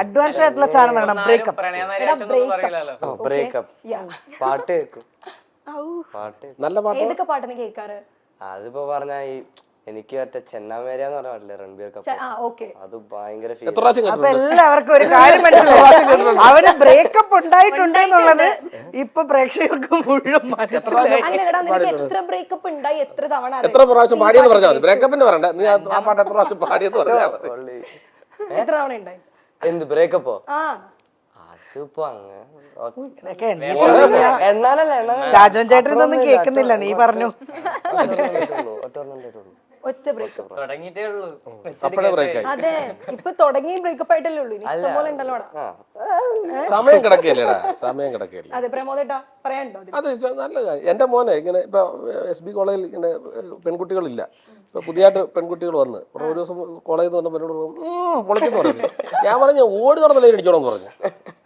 അഡ്വാൻസ് ആയിട്ടുള്ള സാധനം വേണം. ബ്രേക്കപ്പ്, പാട്ട് കേൾക്കും, പാട്ട് നല്ല പാട്ട് ഏതൊക്കെ പാട്ടാണ് കേൾക്കാറ്? അതിപ്പോ പറഞ്ഞ ഈ എനിക്ക് മറ്റേ ചെന്നാമേരിയ എന്ന് പറഞ്ഞ പാട്ടില്ലേ രൺബീർ കപൂർ, ഓക്കെ. അത് ഭയങ്കര എത്ര പ്രാവശ്യം അപ്പൊ കേട്ടിട്ടുണ്ട്? എല്ലാവർക്കും ഒരു കാര്യം മനസ്സിലായി, അവന് ബ്രേക്കപ്പ് ഉണ്ടായിട്ടുണ്ട് എന്നുള്ളത് ഇപ്പൊ പ്രേക്ഷകർക്ക് മുഴുവൻ മനസ്സിലായി. അങ്ങനെ എടാ നിനക്ക് എത്ര ബ്രേക്കപ്പ് ഉണ്ടായി, എത്ര തവണ അത് എത്ര പ്രാവശ്യം പാടിയെന്ന് പറഞ്ഞാൽ മതി, ബ്രേക്കപ്പിന് പറയണ്ട. നീ ആ പാട്ട് എത്ര പ്രാവശ്യം പാടിയെന്ന് പറഞ്ഞാൽ മതി. എത്ര തവണ ഉണ്ടായി? എന്ത് ബ്രേക്കപ്പോ? ആ അതിപ്പോ അങ്ങനെ ഇതൊക്കെ എണ്ണാനല്ല. ഷാജോൻ ചേട്ടൻ ഇതൊന്നും കേൾക്കുന്നില്ല, നീ പറഞ്ഞു. ഒറ്റ ബ്രേക്കപ്പ് തുടങ്ങിയിട്ടേ ഉള്ളൂ. അപ്പഴേ ബ്രേക്ക് ആയി. അതെ, ഇപ്പൊ തുടങ്ങി ബ്രേക്കപ്പ് ആയിട്ടല്ലേ ഉള്ളൂ, ഇനി ഇഷ്ടം പോലെ ഉണ്ടല്ലോ അവിടെ. സമയം കിടക്കുകയല്ലേടാ, സമയം കിടക്കുകയല്ലേ. അതെ പ്രമോദേട്ടാ പറയാനുണ്ടോ അതിൽ? അത് നല്ല കാര്യം. എൻ്റെ മോനെ ഇങ്ങനെ ഇപ്പൊ SB കോളേജിൽ ഇങ്ങനെ പെൺകുട്ടികളില്ല, ഇപ്പൊ പുതിയതായിട്ട് പെൺകുട്ടികൾ വന്ന് ഒരു ദിവസം കോളേജിൽ നിന്ന് വന്നപ്പോൾ എന്നോട് പൊളിക്കുന്നു പറഞ്ഞു. ഞാൻ പറഞ്ഞു ഓടി നടന്ന ലൈൻ അടിച്ചോണം എന്ന് പറഞ്ഞു.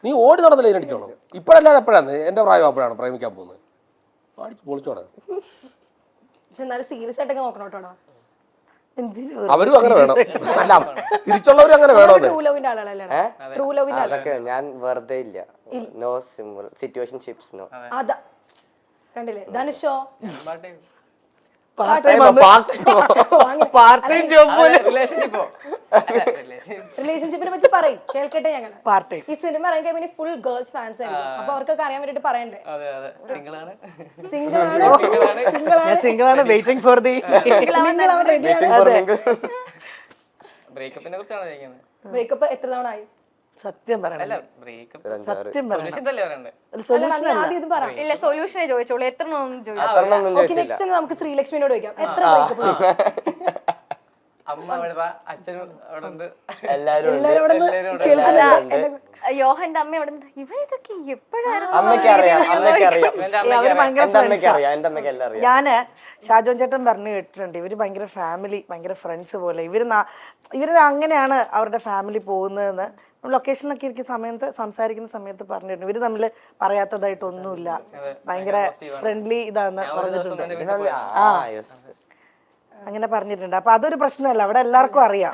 നീ ഓടി നടന്ന ലൈൻ അടിച്ചോണം, ഇപ്പോഴല്ലാതെ എപ്പോഴാണ് എൻ്റെ പ്രായം, അപ്പോഴാണ് പ്രേമിക്കാൻ പോകുന്നത്. അടിച്ച് പൊളിച്ചോടാ. പക്ഷെ എന്നാലും സീരിയസ് ആയിട്ടൊക്കെ നോക്കണം കേട്ടോടാ. അവരും അങ്ങനെ വേണം, അല്ല തിരിച്ചുള്ളവരും അങ്ങനെ വേണമെന്ന്. ട്രൂ ലവിന്റെ ആളുകളല്ലേ? ട്രൂ ലവിന്റെ ആളുകൾ. അതൊക്കെ ഞാൻ വെറുതെ ഇല്ല. No simple situationships no. അതാ കണ്ടില്ലേ ധനുഷോ? പാട്ടേ റിലേഷൻഷിപ്പിനെ പറ്റി പറയും, കേൾക്കട്ടെ ഞങ്ങൾ. പാർട്ട് ടൈം ഈ സിനിമ ഇറങ്ങിയ പിന്നെ ഫുൾ ഗേൾസ് ഫാൻസ് ആയിരിക്കും, അപ്പൊ അവർക്കൊക്കെ അറിയാൻ വേണ്ടിട്ട് പറയണ്ടേ. അതെ അതെ സിംഗിളാണ്. സിംഗിൾ ആണോ? ഞാൻ സിംഗിൾ ആണ്, വെയിറ്റിംഗ് ഫോർ ദി. ബ്രേക്കപ്പിനെ കുറിച്ചാണ് ചോദിക്കുന്നത്. ബ്രേക്കപ്പ് എത്ര തവണ ആയി? സത്യം പറയണം, അല്ല ബ്രേക്കപ്പ് സത്യം പറയണം. സൊല്യൂഷൻ തന്നെ പറയണ്ടേ? സൊല്യൂഷൻ നീ ആദ്യം ഇത് പറ. ഇല്ല സൊല്യൂഷനെ ചോദിച്ചോളൂ, എത്ര ചോദിച്ചു. ഓക്കെ നെക്സ്റ്റ് നമുക്ക് ശ്രീലക്ഷ്മിനോട് ചോദിക്കാം, എത്ര ബ്രേക്കപ്പ്? അമ്മ അവിടെ വാ, അച്ഛനും അവിടെ ഉണ്ട്, എല്ലാരും ഉണ്ട്. എല്ലാവരും യോഹന്റെ അമ്മ എവിടെ നിന്ന് ഇവ ഇതൊക്കെ എപ്പോഴായിരുന്നു? അമ്മയ്ക്ക് അറിയാം, അമ്മയ്ക്ക് അറിയാം. എന്റെ അവര് അമ്മയ്ക്ക് ഭയങ്കര എന്റെ അമ്മയ്ക്ക് അറിയാം, എന്റെ അമ്മയ്ക്ക് എല്ലാം അറിയാം. ഞാന് ഷാജോൻ ചേട്ടൻ പറഞ്ഞു കേട്ടിട്ടുണ്ട്, ഇവര് ഭയങ്കര ഫാമിലി, ഭയങ്കര ഫ്രണ്ട്സ് പോലെ. ഇവര് അങ്ങനെയാണ് അവരുടെ ഫാമിലി പോകുന്നതെന്ന് ലൊക്കേഷനൊക്കെ ഇരിക്കുന്ന സമയത്ത് സംസാരിക്കുന്ന സമയത്ത് പറഞ്ഞിട്ടുണ്ട്. ഇവര് തമ്മിൽ പറയാത്തതായിട്ടൊന്നുമില്ല, ഭയങ്കര ഫ്രണ്ട്ലി ഇതാന്ന് പറഞ്ഞിട്ടുണ്ട്. അങ്ങനെ പറഞ്ഞിട്ടുണ്ട്. അപ്പൊ അതൊരു പ്രശ്നമല്ല, അവിടെ എല്ലാവർക്കും അറിയാം.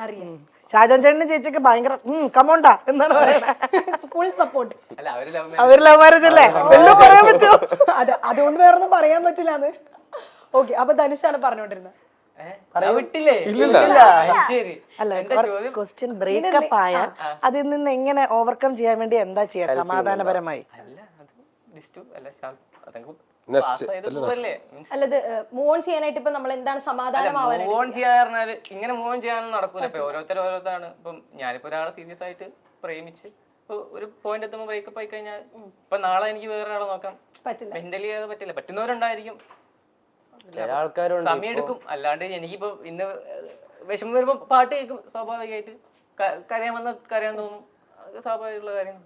ഷാജോൻ ചേട്ടനും ചേച്ചിക്ക് ഭയങ്കര കമോണ്ടാ എന്നാണ് പറയുന്നത്. Full support. അല്ല അവര് ലവ് അവര് ലവ് മാരേജ് അല്ലേ, എല്ലാം പറയാൻ പറ്റുമോ? അതെ, അതുകൊണ്ട് വേറൊന്നും പറയാൻ പറ്റില്ല അത്. ഓക്കെ, അപ്പൊ ധനുഷാണ് പറഞ്ഞോണ്ടിരുന്നത്. വിട്ടില്ലേ? ശരി. അല്ല, ക്വസ്റ്റ്യൻ ബ്രേക്കപ്പ് ആയാൽ അതിൽ നിന്ന് എങ്ങനെ ഓവർകം ചെയ്യാൻ വേണ്ടി എന്താ ചെയ്യാ സമാധാനപരമായി? അല്ല അത് ഡിസ്റ്റു അല്ല അതങ്ങ് നെക്സ്റ്റ് അല്ലത് മൂവ് ഓൺ ചെയ്യാനായിട്ട് ഇപ്പൊ നമ്മൾ എന്താണ് സമാധാനമാവാനായിട്ട്? മൂവ് ഓൺ ചെയ്യാന്ന് പറഞ്ഞാല് ഇങ്ങനെ മൂവ് ഓൺ ചെയ്യാനൊന്നും നടക്കൂല. ഇപ്പൊ ഓരോരുത്തരാണ്. ഇപ്പം ഞാനിപ്പോ ഒരാളെ സീരിയസ് ആയിട്ട് പ്രേമിച്ച് ഇപ്പൊ ഒരു പോയിന്റ് എത്തുമ്പോൾ ബ്രേക്കപ്പ് ആയി കഴിഞ്ഞാൽ ഇപ്പൊ നാളെ എനിക്ക് വേറെ ആളെ നോക്കാം പറ്റില്ല, മെന്റലി അത് പറ്റില്ല. പറ്റുന്നവരുണ്ടായിരിക്കും, ചില ആൾക്കാരുണ്ട് സമയം എടുക്കും. അല്ലാണ്ട് എനിക്കിപ്പോ ഇന്ന് വിഷമം വരുമ്പോ പാട്ട് കേൾക്കും, സ്വാഭാവികമായിട്ട് കരയാൻ തോന്നും, അത് സ്വാഭാവികമുള്ള കാര്യം.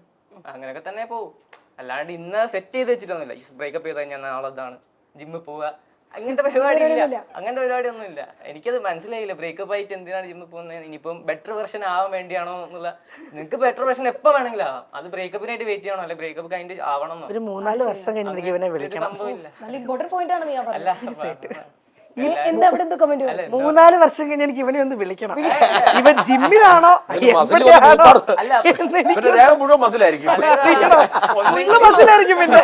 അങ്ങനെയൊക്കെ തന്നെ പോവും. അല്ലാണ്ട് ഇന്ന് സെറ്റ് ചെയ്ത് വെച്ചിട്ടൊന്നുമില്ല, ബ്രേക്കപ്പ് ചെയ്ത് കഴിഞ്ഞാൽ നാളെ ഇതാണ് ജിമ്മിൽ പോവുക, അങ്ങനത്തെ പരിപാടി ഇല്ല. അങ്ങനത്തെ പരിപാടി ഒന്നും ഇല്ല. എനിക്കത് മനസ്സിലായില്ല, ബ്രേക്കപ്പ് ആയിട്ട് എന്തിനാണ് ജിമ്മിൽ പോകുന്നത്. ഇനിയിപ്പം ബെറ്റർ വെർഷൻ ആവാൻ വേണ്ടിയാണോ എന്നുള്ള. നിങ്ങൾക്ക് ബെറ്റർ വെർഷൻ എപ്പോ വേണമെങ്കിലും ആവാം, അത് ബ്രേക്കപ്പിനായിട്ട് വെയിറ്റ് ചെയ്യണോ, അല്ലെ ബ്രേക്കപ്പ് കഴിഞ്ഞിട്ട് ആവണം. ഒരു 3-4 വർഷം കഴിഞ്ഞിട്ട് ഇവനെ വിളിക്കണം. സംഭവമില്ല. നല്ല ഇമ്പോർട്ടന്റ് പോയിന്റ് ആണ് നീ അല്ല എന്താ അവിടെ എന്തോ കമന്റ് 3-4 വർഷം കഴിഞ്ഞ് എനിക്ക് ഇവനെ ഒന്ന് വിളിക്കണം. ഇവൻ ജിമ്മിലാണോ മുഴുവൻ മസിലായിരിക്കും. ബസ്സിലായിരിക്കും പിന്നെ.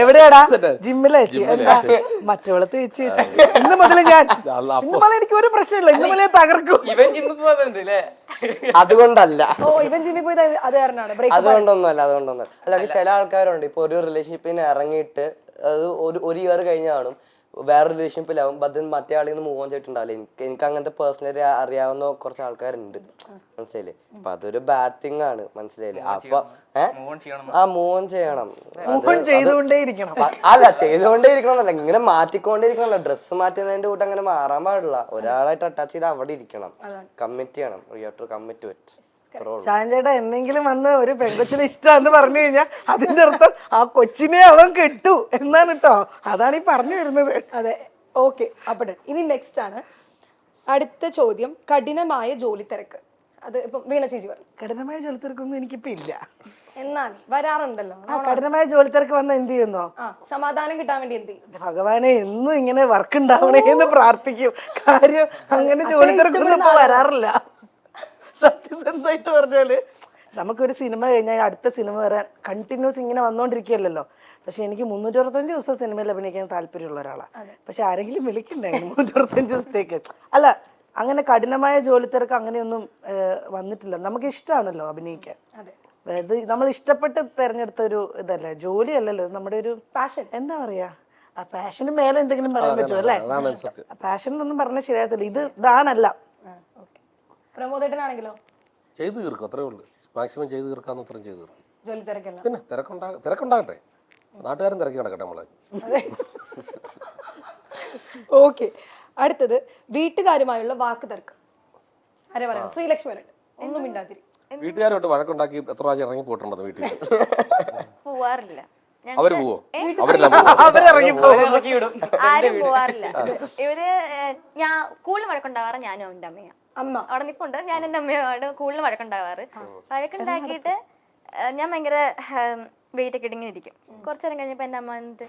എവിടെയാടാ? ജിമ്മിലെ ചേച്ചി. എന്താ മറ്റവളത്ത് ചേച്ചി ഇന്ന് മുതൽ ഇന്ന് മുതൽ എനിക്ക് ഒരു പ്രശ്നമില്ല, ഇന്ന് മുതലേ തകർക്കും. ഇവൻ ജിമ്മിൽ പോകുന്നുണ്ട് അല്ലേ? അതുകൊണ്ടല്ല, ഓ ഇവൻ ജിമ്മിൽ പോയത് അത് കാരണമാണ് ബ്രേക്കപ്പ്. അതുകൊണ്ടൊന്നുമല്ല. അല്ല ചില ആൾക്കാരുണ്ട്, ഇപ്പൊ ഒരു റിലേഷൻഷിപ്പിന് ഇറങ്ങിയിട്ട് അത് ഒരു ഇയർ കഴിഞ്ഞ കാണും, വേറെ റിലേഷൻഷിപ്പിലാവും, അതിന് മറ്റേ ആളിൽ നിന്ന് മൂവ് ഓൺ ചെയ്തിട്ടുണ്ടാവില്ല. എനിക്ക് അങ്ങനത്തെ പേഴ്സണലി അറിയാവുന്ന കുറച്ച് ആൾക്കാരുണ്ട്, മനസ്സിലായില്ലേ? അപ്പൊ അതൊരു ബാഡ് തിങ് ആണ്, മനസ്സിലായില്ലേ? അപ്പൊ മൂവ് ഓൺ ചെയ്യണം, ചെയ്തുകൊണ്ടേയിരിക്കണം. അല്ല ചെയ്തുകൊണ്ടേയിരിക്കണം എന്നല്ല, ഇങ്ങനെ മാറ്റിക്കൊണ്ടേയിരിക്കണല്ലോ. ഡ്രസ്സ് മാറ്റുന്നതിന്റെ കൂട്ട് അങ്ങനെ മാറാൻ പാടില്ല. ഒരാളായിട്ട് അറ്റാച്ച് ചെയ്ത് അവിടെ ഇരിക്കണം, കമ്മിറ്റ് ചെയ്യണം. You have to commit to it. Shan ചേട്ടാ എന്തെങ്കിലും വന്ന് ഒരു പെൺകൊച്ചിനെ ഇഷ്ടമാന്ന് പറഞ്ഞു കഴിഞ്ഞാൽ അതിന്റെ അർത്ഥം ആ കൊച്ചിനെ അവൻ കെട്ടു എന്നാണ് കേട്ടോ. അതാണ് ഈ പറഞ്ഞു വരുന്നത്. അതെ, ഓക്കെ. അപ്പോൾ ഇനി നെക്സ്റ്റ് ആണ് അടുത്ത ചോദ്യം. കഠിനമായ ജോലി തിരക്ക്, അത് ഇപ്പം വീണ ചേച്ചി പറഞ്ഞു. കഠിനമായ ജോലി തിരക്കൊന്നും എനിക്കിപ്പോ ഇല്ല, എന്നാൽ വരാറുണ്ടല്ലോ. കഠിനമായ ജോലി തിരക്ക് വന്ന് എന്ത് ചെയ്യുന്നോ, സമാധാനം കിട്ടാൻ വേണ്ടി എന്ത് ചെയ്യും? ഭഗവാനെ എന്നും ഇങ്ങനെ വർക്ക് ഉണ്ടാവണേ എന്ന് പ്രാർത്ഥിക്കും. കാര്യം അങ്ങനെ ജോലി തിരക്കൊന്നും ഇപ്പൊ വരാറില്ല. സത്യസന്ധമായിട്ട് പറഞ്ഞാല് നമുക്കൊരു സിനിമ കഴിഞ്ഞാൽ അടുത്ത സിനിമ വരാൻ കണ്ടിന്യൂസ് ഇങ്ങനെ വന്നുകൊണ്ടിരിക്കുകയല്ലോ. പക്ഷെ എനിക്ക് 365 ദിവസം സിനിമയിൽ അഭിനയിക്കാൻ താല്പര്യമുള്ള ഒരാളാണ്. പക്ഷെ ആരെങ്കിലും വിളിക്കണ്ടേ 365 ദിവസത്തേക്ക്? അല്ല, അങ്ങനെ കഠിനമായ ജോലി തിരക്ക് അങ്ങനെയൊന്നും വന്നിട്ടില്ല. നമുക്ക് ഇഷ്ടമാണല്ലോ അഭിനയിക്കാൻ. ഇത് നമ്മൾ ഇഷ്ടപ്പെട്ട് തിരഞ്ഞെടുത്ത ഒരു ഇതല്ലേ, ജോലി അല്ലല്ലോ, നമ്മുടെ ഒരു പാഷൻ. എന്താ പറയാ, ആ പാഷന് മേലെ എന്തെങ്കിലും പറയാൻ പറ്റുമോ അല്ലേ? പാഷൻ എന്നൊന്നും പറഞ്ഞാൽ ശരിയാകത്തില്ല. ഇതാണല്ല. പ്രമോദേട്ടനാണെങ്കിലോ? ചെയ്തു തീർക്കും, അത്രേ ഉള്ളൂ. മാക്സിമം ചെയ്ത് തീർക്കാന്ന് അത്രയും ചെയ്ത് തീർക്കും. ജോലി തിരക്കല്ല, പിന്നെ തിരക്കുണ്ടാകട്ടെ, നാട്ടുകാരും തിരക്കി നടക്കട്ടെ നമ്മളെ. ഓക്കെ. അടുത്തത് വീട്ടുകാരുമായുള്ള വാക്ക് തർക്കം. ആരെ പറയണം? ശ്രീലക്ഷ്മി വരട്ടെ, ഒന്നും മിണ്ടാതിരി. വീട്ടുകാരോട്ട് വഴക്കുണ്ടാക്കി എത്ര പ്രാവശ്യം ഇറങ്ങി പോയിട്ടുണ്ടോ വീട്ടിൽ? പോവാറില്ല. അവര് പോവോ? അവരെല്ലാം പോവോ? ആരും പോവാറില്ല. ഇവര് ഞാൻ കൂടുതൽ വഴക്കുണ്ടാവാറ് ഞാനും എന്റെ അമ്മയാ. അമ്മ അവിടെ നിൽപ്പുണ്ട്, ഞാൻ എന്റെ അമ്മയോട് കൂടുതൽ വഴക്കുണ്ടാവാറ്. വഴക്കുണ്ടാക്കിയിട്ട് ഞാൻ ഭയങ്കര വെയിറ്റ് ഒക്കെ ഇങ്ങനെ ഇരിക്കും. കുറച്ചു നേരം കഴിഞ്ഞപ്പോ എന്റെ അമ്മ വന്നിട്ട്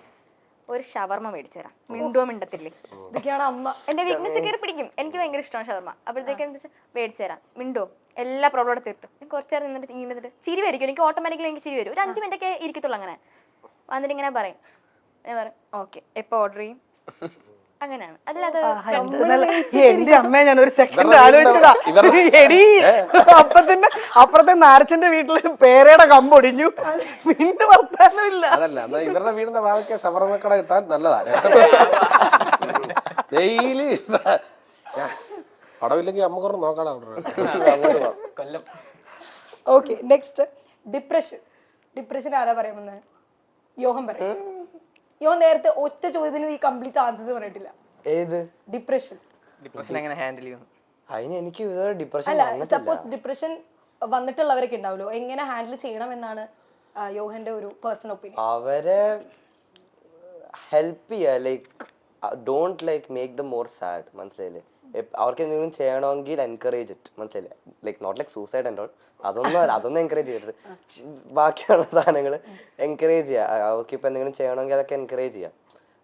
ഒരു ഷവർമ്മ മേടിച്ചു തരാം, മിണ്ടുവോ മിണ്ടത്തില്ലേ. ഇതൊക്കെയാണ് അമ്മ. എന്റെ വീക്ക്നെസ് കയറി പിടിക്കും. എനിക്ക് ഭയങ്കര ഇഷ്ടമാണ് ഷവർമ്മ. അപ്പോഴത്തേക്ക് എന്താ വെച്ചാൽ മേടിച്ചു തരാം, മിണ്ടുവോ, എല്ലാ പ്രോബ്ലം തീർത്തും. ഞാൻ കുറച്ചു നേരം നിന്നിട്ട് ചിരി വരിക്കും. എനിക്ക് ഓട്ടോമാറ്റിക്കലി എനിക്ക് ചിരി വരും. ഒരു 5 മിനിറ്റ് ഒക്കെ ഇരിക്കത്തുള്ളൂ. അങ്ങനെ വന്നിട്ട് ഇങ്ങനെ പറയും. ഞാൻ പറയും ഓക്കെ, എപ്പോ ഓർഡർ ചെയ്യും, അങ്ങനെയാണ്. അല്ലാതെ എന്റെ അമ്മയെ ഞാൻ ഒരു സെക്കൻഡ് ആലോചിച്ചതാ. എടീ, അപ്പുറത്തെ നാരച്ചന്റെ വീട്ടില് പേരയുടെ കമ്പൊടിഞ്ഞു, പിന്നെ വർത്താനമില്ല. അതല്ല, എന്നാ ഇവരുടെ വീടിന്റെ ഭാഗത്ത് ഷവർമ്മക്കട കിട്ടാൻ നല്ലതാ. ഡെയിലി പടവില്ലെങ്കിൽ അമ്മക്കൊന്ന് നോക്കണം. കൊല്ലം. ഓക്കെ, നെക്സ്റ്റ് ഡിപ്രഷൻ ആരാ പറയാമെന്ന്? യോഹൻ പറയും. യോഹൻ നേരത്തെ ഒറ്റ ചോദ്യത്തിന് ഈ കംപ്ലീറ്റ് ആൻസേഴ്സ് പറഞ്ഞിട്ടില്ല. ഏത് ഡിപ്രഷൻ എങ്ങനെ ഹാൻഡിൽ ചെയ്യുന്നു? അതിന് എനിക്ക് ഡിപ്രഷൻ അല്ല, സപ്പോസ് ഡിപ്രഷൻ വന്നിട്ടുള്ളവരൊക്കെ ഉണ്ടാവുമല്ലോ, എങ്ങനെ ഹാൻഡിൽ ചെയ്യണം എന്നാണ് യോഹന്റെ ഒരു പേഴ്സണൽ ഒപ്പീനിയൻ? അവരെ ഹെൽപ്പ് ചെയ്യുക, like don't like make them more sad, മനസ്സിലായില്ലേ? അവർക്ക് എന്തെങ്കിലും ചെയ്യണമെങ്കിൽ എൻകറേജ് ഇറ്റ്, മനസ്സിലായില്ലേ? Like not like suicide and all, അതൊന്നും എൻകറേജ് ചെയ്യരുത്. ബാക്കിയുള്ള സാധനങ്ങൾ എൻകറേജ് ചെയ്യുക. അവർക്ക് ഇപ്പം എന്തെങ്കിലും ചെയ്യണമെങ്കിൽ അതൊക്കെ എൻകറേജ് ചെയ്യുക.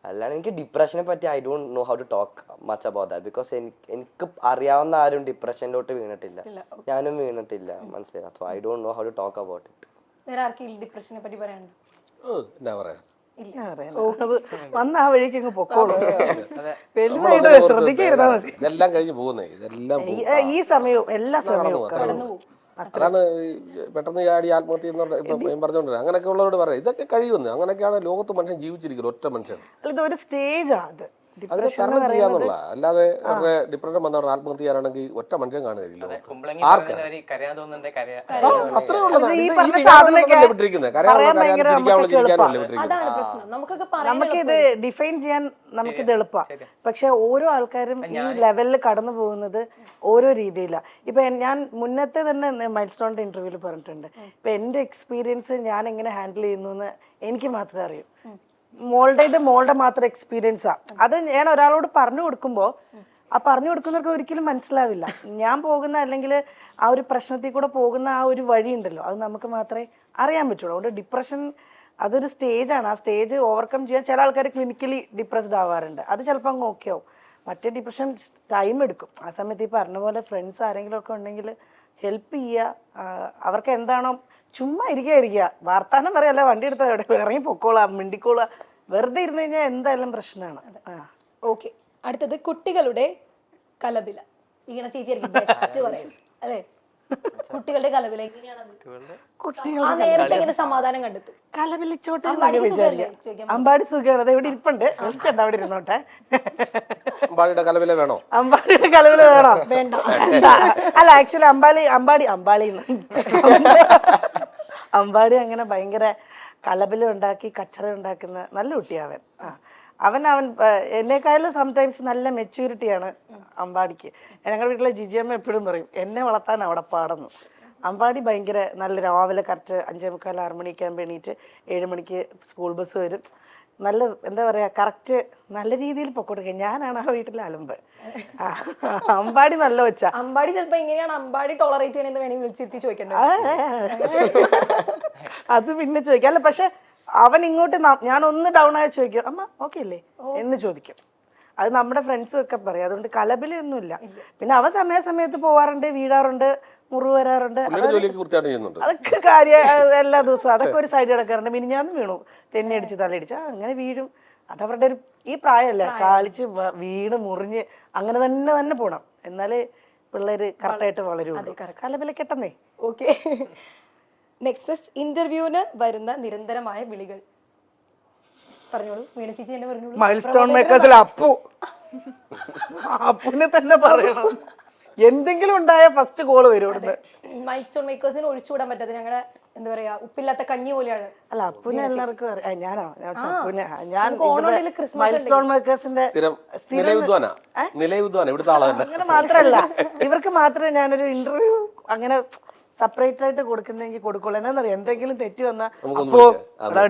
അല്ലാണ്ട് എനിക്ക് ഡിപ്രഷനെ പറ്റി I don't know how to talk much about that, because എനിക്ക് അറിയാവുന്ന ആരും ഡിപ്രഷനിലോട്ട് വീണിട്ടില്ല, ഞാനും വീണിട്ടില്ല, മനസ്സിലായി. So I don't know how to talk about it. വേറെ ആർക്കും ഡിപ്രഷനെ പറ്റി പറയാനുണ്ടോ? എന്നാ പറയാ, വന്ന ആ വഴിക്ക് അങ്ങ് പൊക്കോളൂ. വലുതായിട്ട് ശ്രദ്ധിക്കരുതാ മതി. ഇതെല്ലാം കഴിഞ്ഞ് പോകുന്നേ, ഇതെല്ലാം ഈ സമയവും എല്ലാ സമയവും കടന്നു പോകും. അതാണ് പെട്ടെന്ന് ചാടി ആത്മഹത്യ ഇപ്പൊ പറഞ്ഞോണ്ടിരുന്നത്. അങ്ങനെയൊക്കെ ഉള്ളവരോട് പറയാം, ഇതൊക്കെ കഴിയുമെന്ന്. അങ്ങനെയൊക്കെയാണ് ലോകത്ത് മനുഷ്യൻ ജീവിച്ചിരിക്കുന്നത്, ഒറ്റ മനുഷ്യൻ. ഇതൊരു സ്റ്റേജാ അത്. അതിനെ തരണം ചെയ്യാന്നുള്ള, അല്ലാതെ ഡിപ്രഷൻ വന്നവർ ആത്മഹത്യ ചെയ്യാനാണെങ്കിൽ ഒറ്റ മനുഷ്യൻ കാണുകയില്ല. കരയാൻ തോന്നുന്നുണ്ട്, അത്രേ ഉള്ളത്. അതാണ് പ്രശ്നം. നമുക്കിത് ഡിഫൈൻ ചെയ്യാൻ നമുക്കിത് എളുപ്പമാണ്. പക്ഷെ ഓരോ ആൾക്കാരും ഈ ലെവലിൽ കടന്നു പോകുന്നത് ഓരോ രീതിയിലാണ്. ഇപ്പൊ ഞാൻ മുന്നത്തെ തന്നെ മൈൽ സ്റ്റോണിന്റെ ഇന്റർവ്യൂവിൽ പറഞ്ഞിട്ടുണ്ട്, ഇപ്പൊ എന്റെ എക്സ്പീരിയൻസ് ഞാൻ എങ്ങനെ ഹാൻഡിൽ ചെയ്യുന്നു എന്ന് എനിക്ക് മാത്രമേ അറിയൂ. മോളുടെ മാത്രം എക്സ്പീരിയൻസാ അത്. ഞാൻ ഒരാളോട് പറഞ്ഞു കൊടുക്കുമ്പോൾ ആ പറഞ്ഞു കൊടുക്കുന്നവർക്ക് ഒരിക്കലും മനസ്സിലാവില്ല. ഞാൻ പോകുന്ന അല്ലെങ്കിൽ ആ ഒരു പ്രശ്നത്തിൽ കൂടെ പോകുന്ന ആ ഒരു വഴി ഉണ്ടല്ലോ, അത് നമുക്ക് മാത്രമേ അറിയാൻ പറ്റുള്ളൂ. അതുകൊണ്ട് ഡിപ്രഷൻ അതൊരു സ്റ്റേജാണ്. ആ സ്റ്റേജ് ഓവർകം ചെയ്യാൻ ചില ആൾക്കാർ ക്ലിനിക്കലി ഡിപ്രസ്ഡ് ആവാറുണ്ട്. അത് ചിലപ്പോൾ അങ്ങ് ഓക്കെ ആവും. മറ്റേ ഡിപ്രഷൻ ടൈം എടുക്കും. ആ സമയത്ത് ഈ പറഞ്ഞ പോലെ ഫ്രണ്ട്സ് ആരെങ്കിലും ഒക്കെ ഉണ്ടെങ്കിൽ ഹെൽപ്പ് ചെയ്യുക. അവർക്ക് എന്താണോ, ചുമ്മാ ഇരിക്കുക, വർത്താനം പറയല്ല, വണ്ടി എടുത്താൽ എവിടെ ഇറങ്ങി പൊക്കോളാം, മിണ്ടിക്കോളാം. വെറുതെ ഇരുന്ന് കഴിഞ്ഞാൽ എന്തായാലും പ്രശ്നമാണ്. ഓക്കെ, അടുത്തത് കുട്ടികളുടെ കലപില. ഈണ ചേച്ചിയായിരിക്കും ബെസ്റ്റ് പറയുന്നത് അല്ലേ? കുട്ടികളുടെ കലപില എങ്ങനെയാണ്? ആ നേരത്തെ എങ്ങനെ സമാധാനം കണ്ടെത്തും? കലപിലിച്ചോട്ടെ വിചാരിക്കാം. അമ്പാടി സുഖമാണ്, അത് ഇവിടെ ഇരിപ്പുണ്ട്, വിളിക്കണ്ട, അവിടെ ഇരുന്നോട്ടെ. അമ്പാടിയുടെ കലവില വേണോ? അമ്പാടിയുടെ കലവില വേണോ? വേണ്ട. അല്ല, ആക്ച്വലി അമ്പാടി അങ്ങനെ ഭയങ്കര കലബില ഉണ്ടാക്കി കച്ചറ ഉണ്ടാക്കുന്ന നല്ല കുട്ടിയാവൻ. അവൻ എന്നെക്കാളും സംടൈംസ് നല്ല മെച്യൂരിറ്റിയാണ് അമ്പാടിക്ക്. ഞങ്ങളുടെ വീട്ടിലെ ജിജിയമ്മ എപ്പോഴും പറയും എന്നെ വളർത്താൻ അവിടെ പാടുന്നു. അമ്പാടി ഭയങ്കര നല്ല, രാവിലെ കറക്റ്റ് 5:45 6 മണിക്ക് ആകുമ്പോൾ എണീറ്റ് 7 മണിക്ക് സ്കൂൾ ബസ് വരും. നല്ല എന്താ പറയാ, കറക്റ്റ് നല്ല രീതിയിൽ പൊക്കോടുക്കുക. ഞാനാണ് ആ വീട്ടിലെ അലമ്പ്. അമ്പാടി നല്ല വെച്ച. അമ്പാടി ചിലപ്പോ എങ്ങനെയാണ് അമ്പാടി ടോളറേറ്റ് ചെയ്യണമെന്ന് വേണമെങ്കിൽ വിളിച്ചിരുത്തി ചോദിക്കണ്ടേ? അത് പിന്നെ ചോദിക്കാം. അല്ല, പക്ഷെ അവൻ ഇങ്ങോട്ട് ഞാൻ ഒന്ന് ഡൗൺ ആയി ചോദിക്കും, അമ്മ ഓക്കെ അല്ലേ എന്ന് ചോദിക്കും. അത് നമ്മുടെ ഫ്രണ്ട്സും ഒക്കെ പറയും. അതുകൊണ്ട് കലബിലൊന്നുമില്ല. പിന്നെ അവ സമയത്ത് പോവാറുണ്ട്, വീഴാറുണ്ട്, മുറിവ് വരാറുണ്ട്. ജോലിയൊക്കെ കൃത്യമായിട്ട് ചെയ്യുന്നുണ്ട്. അതൊക്കെ കാര്യം എല്ലാ ദിവസവും അതൊക്കെ ഒരു സൈഡ് കിടക്കാറുണ്ട്. മിനിഞ്ഞാന്ന് വീണു, തെന്നി അടിച്ച് തലയിടിച്ച് അങ്ങനെ വീഴും. അതവരുടെ ഒരു ഈ പ്രായമല്ല, കളിച്ച് വീണ് മുറിഞ്ഞ് അങ്ങനെ തന്നെ പോണം. എന്നാലേ പിള്ളേര് കറക്റ്റായിട്ട് വളരുള്ളൂ. കലബിലക്കെട്ടെന്നേ. ഓക്കെ, നെക്സ്റ്റ് ഇന്റർവ്യൂവിന് വരുന്ന നിരന്തരമായ വിളികൾ പറഞ്ഞോളൂ. വീണ ചേച്ചി തന്നെ പറഞ്ഞോളൂ. മൈൽ സ്റ്റോൺ മേക്കേഴ്സിൽ അപ്പുനെ തന്നെ പറയണം. എന്തെങ്കിലും ഉണ്ടായ ഫസ്റ്റ് കോള് വരും ഇവിടുന്ന്. മൈൽ സ്റ്റോൺ മേക്കേഴ്സിന് ഒഴിച്ചുകൂടാൻ പറ്റാത്ത ഞങ്ങളുടെ എന്താ പറയാ ഉപ്പില്ലാത്ത കഞ്ഞി പോലെയാണ്. അല്ല അപ്പുനെ എല്ലാവർക്കും അറിയാം. ഞാൻ ക്രിസ്മസ് മൈൽ സ്റ്റോൺ മേക്കേഴ്സിന്റെ ഇവിടുത്തെ ആള് തന്നെ. അങ്ങനെ മാത്രല്ല, ഇവർക്ക് മാത്രമേ ഞാനൊരു ഇന്റർവ്യൂ അങ്ങനെ സെപ്പറേറ്റ് ആയിട്ട് കൊടുക്കുന്നെങ്കിൽ കൊടുക്കുള്ളൂ. എന്നറിയാം, എന്തെങ്കിലും തെറ്റ് വന്നാൽ അപ്പോ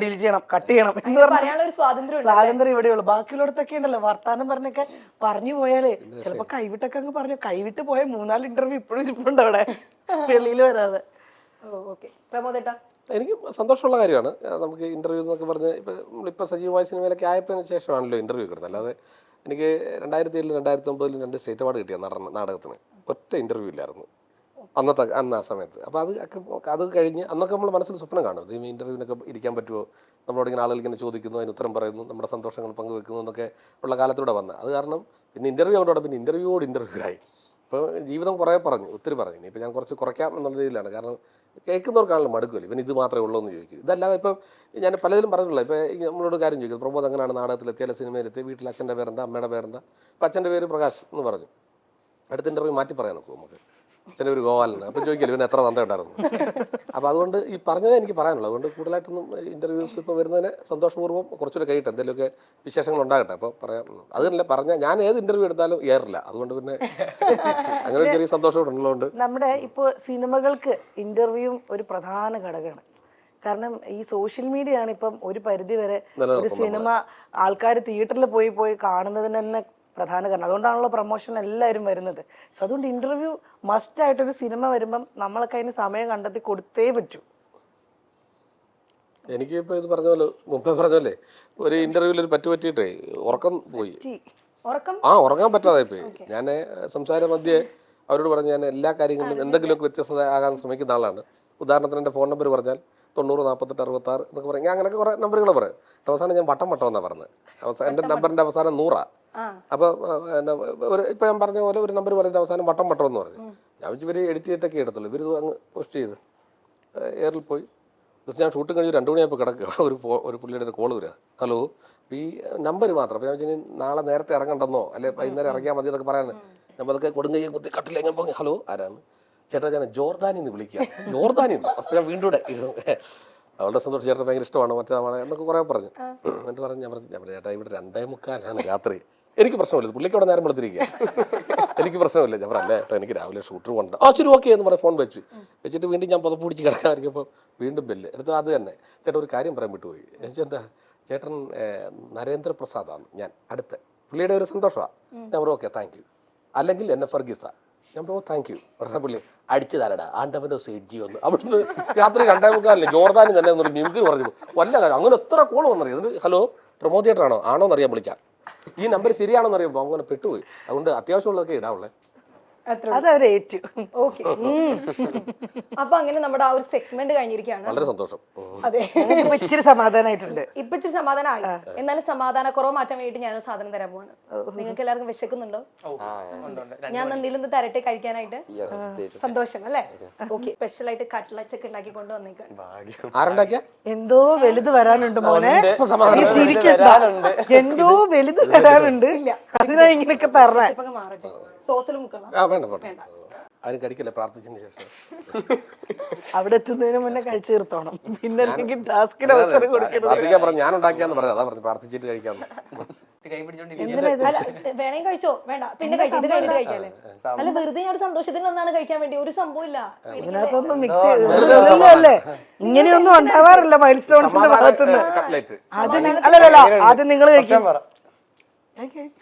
ഡീൽ ചെയ്യണം, കട്ട് ചെയ്യണം എന്ന് പറയാനുള്ള ഒരു സ്വാതന്ത്ര്യം സ്വാതന്ത്ര്യം ഇവിടെയുള്ളൂ. ബാക്കിയുള്ളടത്തൊക്കെ ഉണ്ടല്ലോ വർത്താനം പറഞ്ഞൊക്കെ പറഞ്ഞു പോയാലേ ചിലപ്പോ കൈവിട്ടൊക്കെ അങ്ങ് പറഞ്ഞു. കൈവിട്ട് പോയ 3-4 ഇന്റർവ്യൂ ഇപ്പോഴും ഇരിപ്പുണ്ട് അവിടെ വെളിയിൽ വരാതെ. പ്രമോദേട്ടാ, എനിക്ക് സന്തോഷമുള്ള കാര്യമാണ്. നമുക്ക് ഇന്റർവ്യൂ എന്നൊക്കെ പറഞ്ഞ് ഇപ്പൊ സജീവമായ സിനിമയിലൊക്കെ ആയതിനു ശേഷമാണല്ലോ ഇന്റർവ്യൂ കിട്ടുന്നത്. അല്ലാതെ എനിക്ക് 2007 2009 2 സ്റ്റേറ്റ് അവാർഡ് കിട്ടിയ നാടകത്തിന് ഒറ്റ ഇന്റർവ്യൂ ഇല്ലായിരുന്നു അന്ന് ആ സമയത്ത്. അപ്പോൾ അത് കഴിഞ്ഞ് അന്നൊക്കെ നമ്മൾ മനസ്സിൽ സ്വപ്നം കാണും, ഇത് ഇന്റർവ്യൂവിനൊക്കെ ഇരിക്കാൻ പറ്റുമോ, നമ്മളോട് ഇങ്ങനെ ആളുകൾ ഇങ്ങനെ ചോദിക്കുന്നു, അതിന് ഉത്തരം പറയുന്നു, നമ്മുടെ സന്തോഷങ്ങൾ പങ്കുവെക്കുന്നു എന്നൊക്കെ ഉള്ള കാലത്തൂടെ വന്ന് അത് കാരണം പിന്നെ ഇന്റർവ്യൂ കൊണ്ടോടെ പിന്നെ ഇന്റർവ്യൂ ആയി. ഇപ്പോൾ ജീവിതം കുറേ ഒത്തിരി പറഞ്ഞു. ഇനിയിപ്പോൾ ഞാൻ കുറച്ച് കുറയ്ക്കാം എന്നുള്ള രീതിയിലാണ്. കാരണം കേൾക്കുന്നവർക്കാണല്ലോ മടുക്കില്ല, ഇവൻ ഇത് മാത്രമേ ഉള്ളൂ എന്ന് ചോദിക്കും. ഇതല്ലാതെ ഇപ്പം ഞാൻ പലതിലും പറഞ്ഞിട്ടുള്ള ഇപ്പോൾ നമ്മളോട് കാര്യം ചോദിക്കുന്നത്, പ്രമോദ് അങ്ങനെയാണ് നാടകത്തിലെത്തിയാലും സിനിമയിലെത്തി, വീട്ടിൽ അച്ഛൻ്റെ പേരെന്താ, അമ്മയുടെ പേരെന്താ? ഇപ്പം അച്ഛൻ്റെ പേര് പ്രകാശ് എന്ന് പറഞ്ഞു. അടുത്ത ഇന്റർവ്യൂ മാറ്റി പറയാൻ നോക്കും നമുക്ക്, അച്ഛൻ്റെ ഒരു ഗോപാലനാണ്. അപ്പം ചോദിക്കില്ല ഇവന് എത്ര തന്ത ഉണ്ടായിരുന്നു. അപ്പോൾ അതുകൊണ്ട് ഈ പറഞ്ഞതേ എനിക്ക് പറയാനുള്ളൂ. അതുകൊണ്ട് കൂടുതലായിട്ടൊന്നും ഇന്റർവ്യൂസ് ഇപ്പോൾ വരുന്നതിന് സന്തോഷപൂർവ്വം കുറച്ചുകൂടെ കഴിയട്ടെ, എന്തെങ്കിലുമൊക്കെ വിശേഷങ്ങൾ ഉണ്ടാകട്ടെ. അപ്പോൾ പറയാം. അതല്ല പറഞ്ഞാൽ ഞാൻ ഏത് ഇന്റർവ്യൂ എടുത്താലും ഏറില്ല. അതുകൊണ്ട് പിന്നെ അങ്ങനെ ഒരു ചെറിയ സന്തോഷം ഉള്ളതുകൊണ്ട് നമ്മുടെ ഇപ്പോൾ സിനിമകൾക്ക് ഇന്റർവ്യൂ ഒരു പ്രധാന ഘടകമാണ്. കാരണം ഈ സോഷ്യൽ മീഡിയ ആണ് ഇപ്പം ഒരു പരിധി വരെ ഒരു സിനിമ ആൾക്കാർ തിയേറ്ററിൽ പോയി കാണുന്നതിന് തന്നെ പ്രധാന കാരണം. അതുകൊണ്ടാണല്ലോ പ്രൊമോഷൻ എല്ലാവരും വരുന്നത്. സോ അതുകൊണ്ട് ഇന്റർവ്യൂ മസ്റ്റ് ആയിട്ടൊരു സിനിമ വരുമ്പം നമ്മളൊക്കെ അതിന് സമയം കണ്ടെത്തി കൊടുത്തേ പറ്റൂ. എനിക്ക് ഇപ്പോൾ ഇത് പറഞ്ഞ മുമ്പേ പറഞ്ഞല്ലേ, ഒരു ഇന്റർവ്യൂവിൽ ഒരു പറ്റിയിട്ടേ ഉറക്കം പോയി. ഉറങ്ങാൻ പറ്റാതെ പോയി. ഞാൻ സംസാര മധ്യേ അവരോട് പറഞ്ഞു, ഞാൻ എല്ലാ കാര്യങ്ങളിലും എന്തെങ്കിലുമൊക്കെ വ്യത്യസ്തത ആകാൻ ശ്രമിക്കുന്ന ആളാണ്. ഉദാഹരണത്തിന് എൻ്റെ ഫോൺ നമ്പർ പറഞ്ഞാൽ 90 48 66 എന്നൊക്കെ പറയും. ഞാൻ അങ്ങനെയൊക്കെ കുറേ നമ്പറുകൾ പറയും. അവസാനം ഞാൻ വട്ടം എന്നാണ് പറഞ്ഞത്. എൻ്റെ നമ്പറിൻ്റെ അവസാനം 100. അപ്പോൾ ഇപ്പം ഞാൻ പറഞ്ഞ പോലെ ഒരു നമ്പർ പറഞ്ഞിട്ട് അവസാനം വട്ടം എന്ന് പറഞ്ഞു. ഞാൻ വെച്ച് ഇവർ എഡിറ്റ് ചെയ്തിട്ടൊക്കെ എടുത്തുള്ളൂ. ഇവർ അങ്ങ് പോസ്റ്റ് ചെയ്ത് എയറിൽ പോയി. ഞാൻ ഷൂട്ടും കഴിഞ്ഞ് 2 മണിയായപ്പോൾ കിടക്കുക. ഒരു പുള്ളിയുടെ ഒരു കോള് വരിക, ഹലോ, അപ്പോൾ ഈ നമ്പർ മാത്രം. അപ്പോൾ ഞാൻ വെച്ചാൽ നാളെ നേരത്തെ ഇറങ്ങണ്ടെന്നോ അല്ലെ വൈകുന്നേരം ഇറങ്ങിയാൽ മതി എന്നൊക്കെ പറയാൻ നമ്മൾ അതൊക്കെ കൊടുങ്ങി കുത്തി കട്ടിലെങ്ങനെ പോയി, ഹലോ ആരാണ് ചേട്ടാ, ഞാൻ ജോർദാനിന്ന് വിളിക്കുക. ജോർദാനിന്ന്. അപ്പോൾ ഞാൻ വീണ്ടും അവളുടെ സന്തോഷം ചേട്ടൻ ഭയങ്കര ഇഷ്ടമാണ് മറ്റേതാണ് എന്നൊക്കെ കുറേ പറഞ്ഞു. എന്നിട്ട് പറഞ്ഞു, ഞാൻ പറഞ്ഞു ചേട്ടാ ഇവിടെ 2:45 രാത്രി, എനിക്ക് പ്രശ്നമില്ല, പുള്ളിക്ക് അവിടെ നേരം വെളുത്തിരിക്കുക, എനിക്ക് പ്രശ്നമില്ല. ഞാൻ പറഞ്ഞേ ചേട്ടാ എനിക്ക് രാവിലെ ഷൂട്ടർ കൊണ്ട് ശരി ഓക്കെ എന്ന് പറഞ്ഞ് ഫോൺ വെച്ചിട്ട് വീണ്ടും ഞാൻ പുതപ്പ് പിടിച്ച് കിടക്കാതിരിക്കുമ്പോൾ വീണ്ടും ബെല്ല് എടുത്ത്. അത് തന്നെ ചേട്ടാ ഒരു കാര്യം പറയാൻ വിട്ടുപോയി. എന്താ ചേട്ടൻ നരേന്ദ്രപ്രസാദാണ് ഞാൻ അടുത്ത, പുള്ളിയുടെ ഒരു സന്തോഷമാണ്. ഞാൻ പറഞ്ഞു ഓക്കെ താങ്ക് യു, അല്ലെങ്കിൽ എന്നെ ഫർഗീസ. ഞാൻ പറഞ്ഞു താങ്ക് യു. ഉടനെ പുള്ളി അടിച്ചു തരടാ ആണ്ടവനോ സേഡ്ജി ഒന്ന്. അവിടുന്ന് രാത്രി 2:45 ജോർദാനി തന്നെ എന്നൊരു ന്യൂസ് പറഞ്ഞു. വല്ല കാര്യം അങ്ങനെ എത്ര കോൾ വന്നറിയാം. എന്നിട്ട് ഹലോ പ്രമോദ് ചേട്ടനാണോ ആണോന്നറിയാൻ വിളിക്കാം, ഈ നമ്പർ ശരിയാണോന്ന് അറിയുമ്പോൾ അങ്ങനെ പെട്ടുപോയി. അതുകൊണ്ട് അത്യാവശ്യമുള്ളതൊക്കെ ഇടാവുള്ളേ. അതവരേറ്റു. ഓക്കെ, അപ്പൊ അങ്ങനെ നമ്മുടെ ആ ഒരു സെഗ്മെന്റ് കഴിഞ്ഞിരിക്കുകയാണ്. വളരെ സന്തോഷം. അതെ, ഇച്ചിരി സമാധാനമായിട്ടുണ്ട്. ഇപ്പൊ ഇച്ചിരി സമാധാനമായി. എന്നാലും സമാധാന കുറവ് മാറ്റാൻ വേണ്ടിട്ട് ഞാനൊരു സാധനം തരാൻ പോവാണ്. നിങ്ങൾക്ക് എല്ലാവർക്കും വിശക്കുന്നുണ്ടോ? ഞാൻ എന്തെങ്കിലും തരട്ടെ കഴിക്കാനായിട്ട്? സന്തോഷം അല്ലേ? ഓക്കെ, സ്പെഷ്യൽ ആയിട്ട് കട്ട്ലറ്റ് ഒക്കെ ഉണ്ടാക്കി കൊണ്ടുവന്നേക്കാണ്. എന്തോ വലുത് വരാനുണ്ട് മോനെ, എന്തോ വലുത് വരാനുണ്ട്. അതിനാ ഇങ്ങനെയൊക്കെ പറഞ്ഞ മാറട്ടെ. സോസിൽ മുക്കണം. ആരും കടിക്കല്ലേ പ്രാർത്ഥിച്ചതിന് ശേഷം. അവിടെ എത്തുന്നതിന് മുന്നേ കഴിച്ചു തീർത്തോണം. പിന്നെ അല്ലെങ്കിൽ ടാസ്കിന് അവസരം കൊടുക്കണം. ഞാൻ ഉണ്ടാക്കിയാന്ന് പറഞ്ഞു, അതാ പറഞ്ഞു പ്രാർത്ഥിച്ചിട്ട് കഴിക്കാന്ന്. വേണമെങ്കിൽ കഴിച്ചോ, വേണ്ട പിന്നെ ഇത് കഴിഞ്ഞിട്ട് കഴിക്കാല്ലേ. അല്ല വെറുതെ ഞാൻ ഒരു സന്തോഷത്തിന് ഒന്നാണ് കഴിക്കാൻ വേണ്ടി, ഒരു സംഭവം ഇല്ല ഇതിനകത്തൊന്നും മിക്സ് ചെയ്തല്ലേ. ഇങ്ങനെയൊന്നും ഉണ്ടാവാറില്ല മൈൽ സ്റ്റോൺസിന്റെ ഭാഗത്തുനിന്ന്. അല്ലല്ല അത് നിങ്ങൾ കഴിക്കാൻ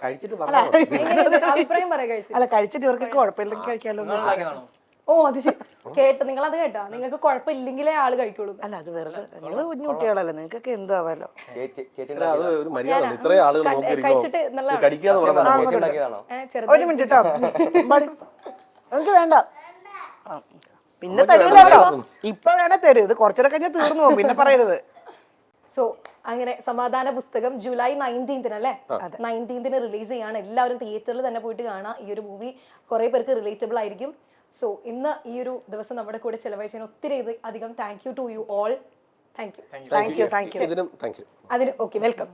കഴിച്ചിട്ട് അഭിപ്രായം പറയാം. അല്ല കഴിച്ചിട്ട് ഇവർക്ക് കുഴപ്പമില്ലെങ്കിൽ കഴിക്കാമല്ലോ. ഓ അത് ശരി. കേട്ടോ, നിങ്ങൾ അത് കേട്ടോ, നിങ്ങൾക്ക് കുഴപ്പമില്ലെങ്കിലേ ആള് കഴിക്കുള്ളൂ. അല്ല അത് വെറുതെ നിങ്ങൾ കുഞ്ഞു കുട്ടികളല്ലേ, നിങ്ങൾക്കൊക്കെ എന്തോ ആവാലോ. ചേച്ചിയുടെ അത് ഒരു മര്യാദ ഇത്രയും ആളുകൾ കഴിച്ചിട്ട് നല്ല നോക്കിയിരിക്കും കടിക്കാന്ന് പറഞ്ഞാൽ ചേച്ചി ഉണ്ടാക്കിയതാണോ? ഒരു മിനിറ്റ് കേട്ടോ, നിങ്ങൾക്ക് വേണ്ട. ആ, പിന്നെ തരൂല കേട്ടോ, ഇപ്പൊ വേണേ തരൂ, ഇത് കുറച്ചൊക്കെ കഴിഞ്ഞാൽ തീർന്നു പോകും, പിന്നെ പറയരുത്. സോ അങ്ങനെ സമാധാന പുസ്തകം ജൂലൈ 19 അല്ലേ, 19 റിലീസ് ചെയ്യാണ്. എല്ലാവരും തിയേറ്ററിൽ തന്നെ പോയിട്ട് കാണാം. ഈ ഒരു മൂവി കുറെ പേർക്ക് റിലേറ്റബിൾ ആയിരിക്കും. സോ ഇന്ന് ഈ ഒരു ദിവസം നമ്മുടെ കൂടെ ചെലവഴിച്ചതിന് ഒത്തിരി അധികം thank you to you all. Thank you. ഇതിനും താങ്ക് യു. അതിന് ഓക്കെ, വെൽക്കം.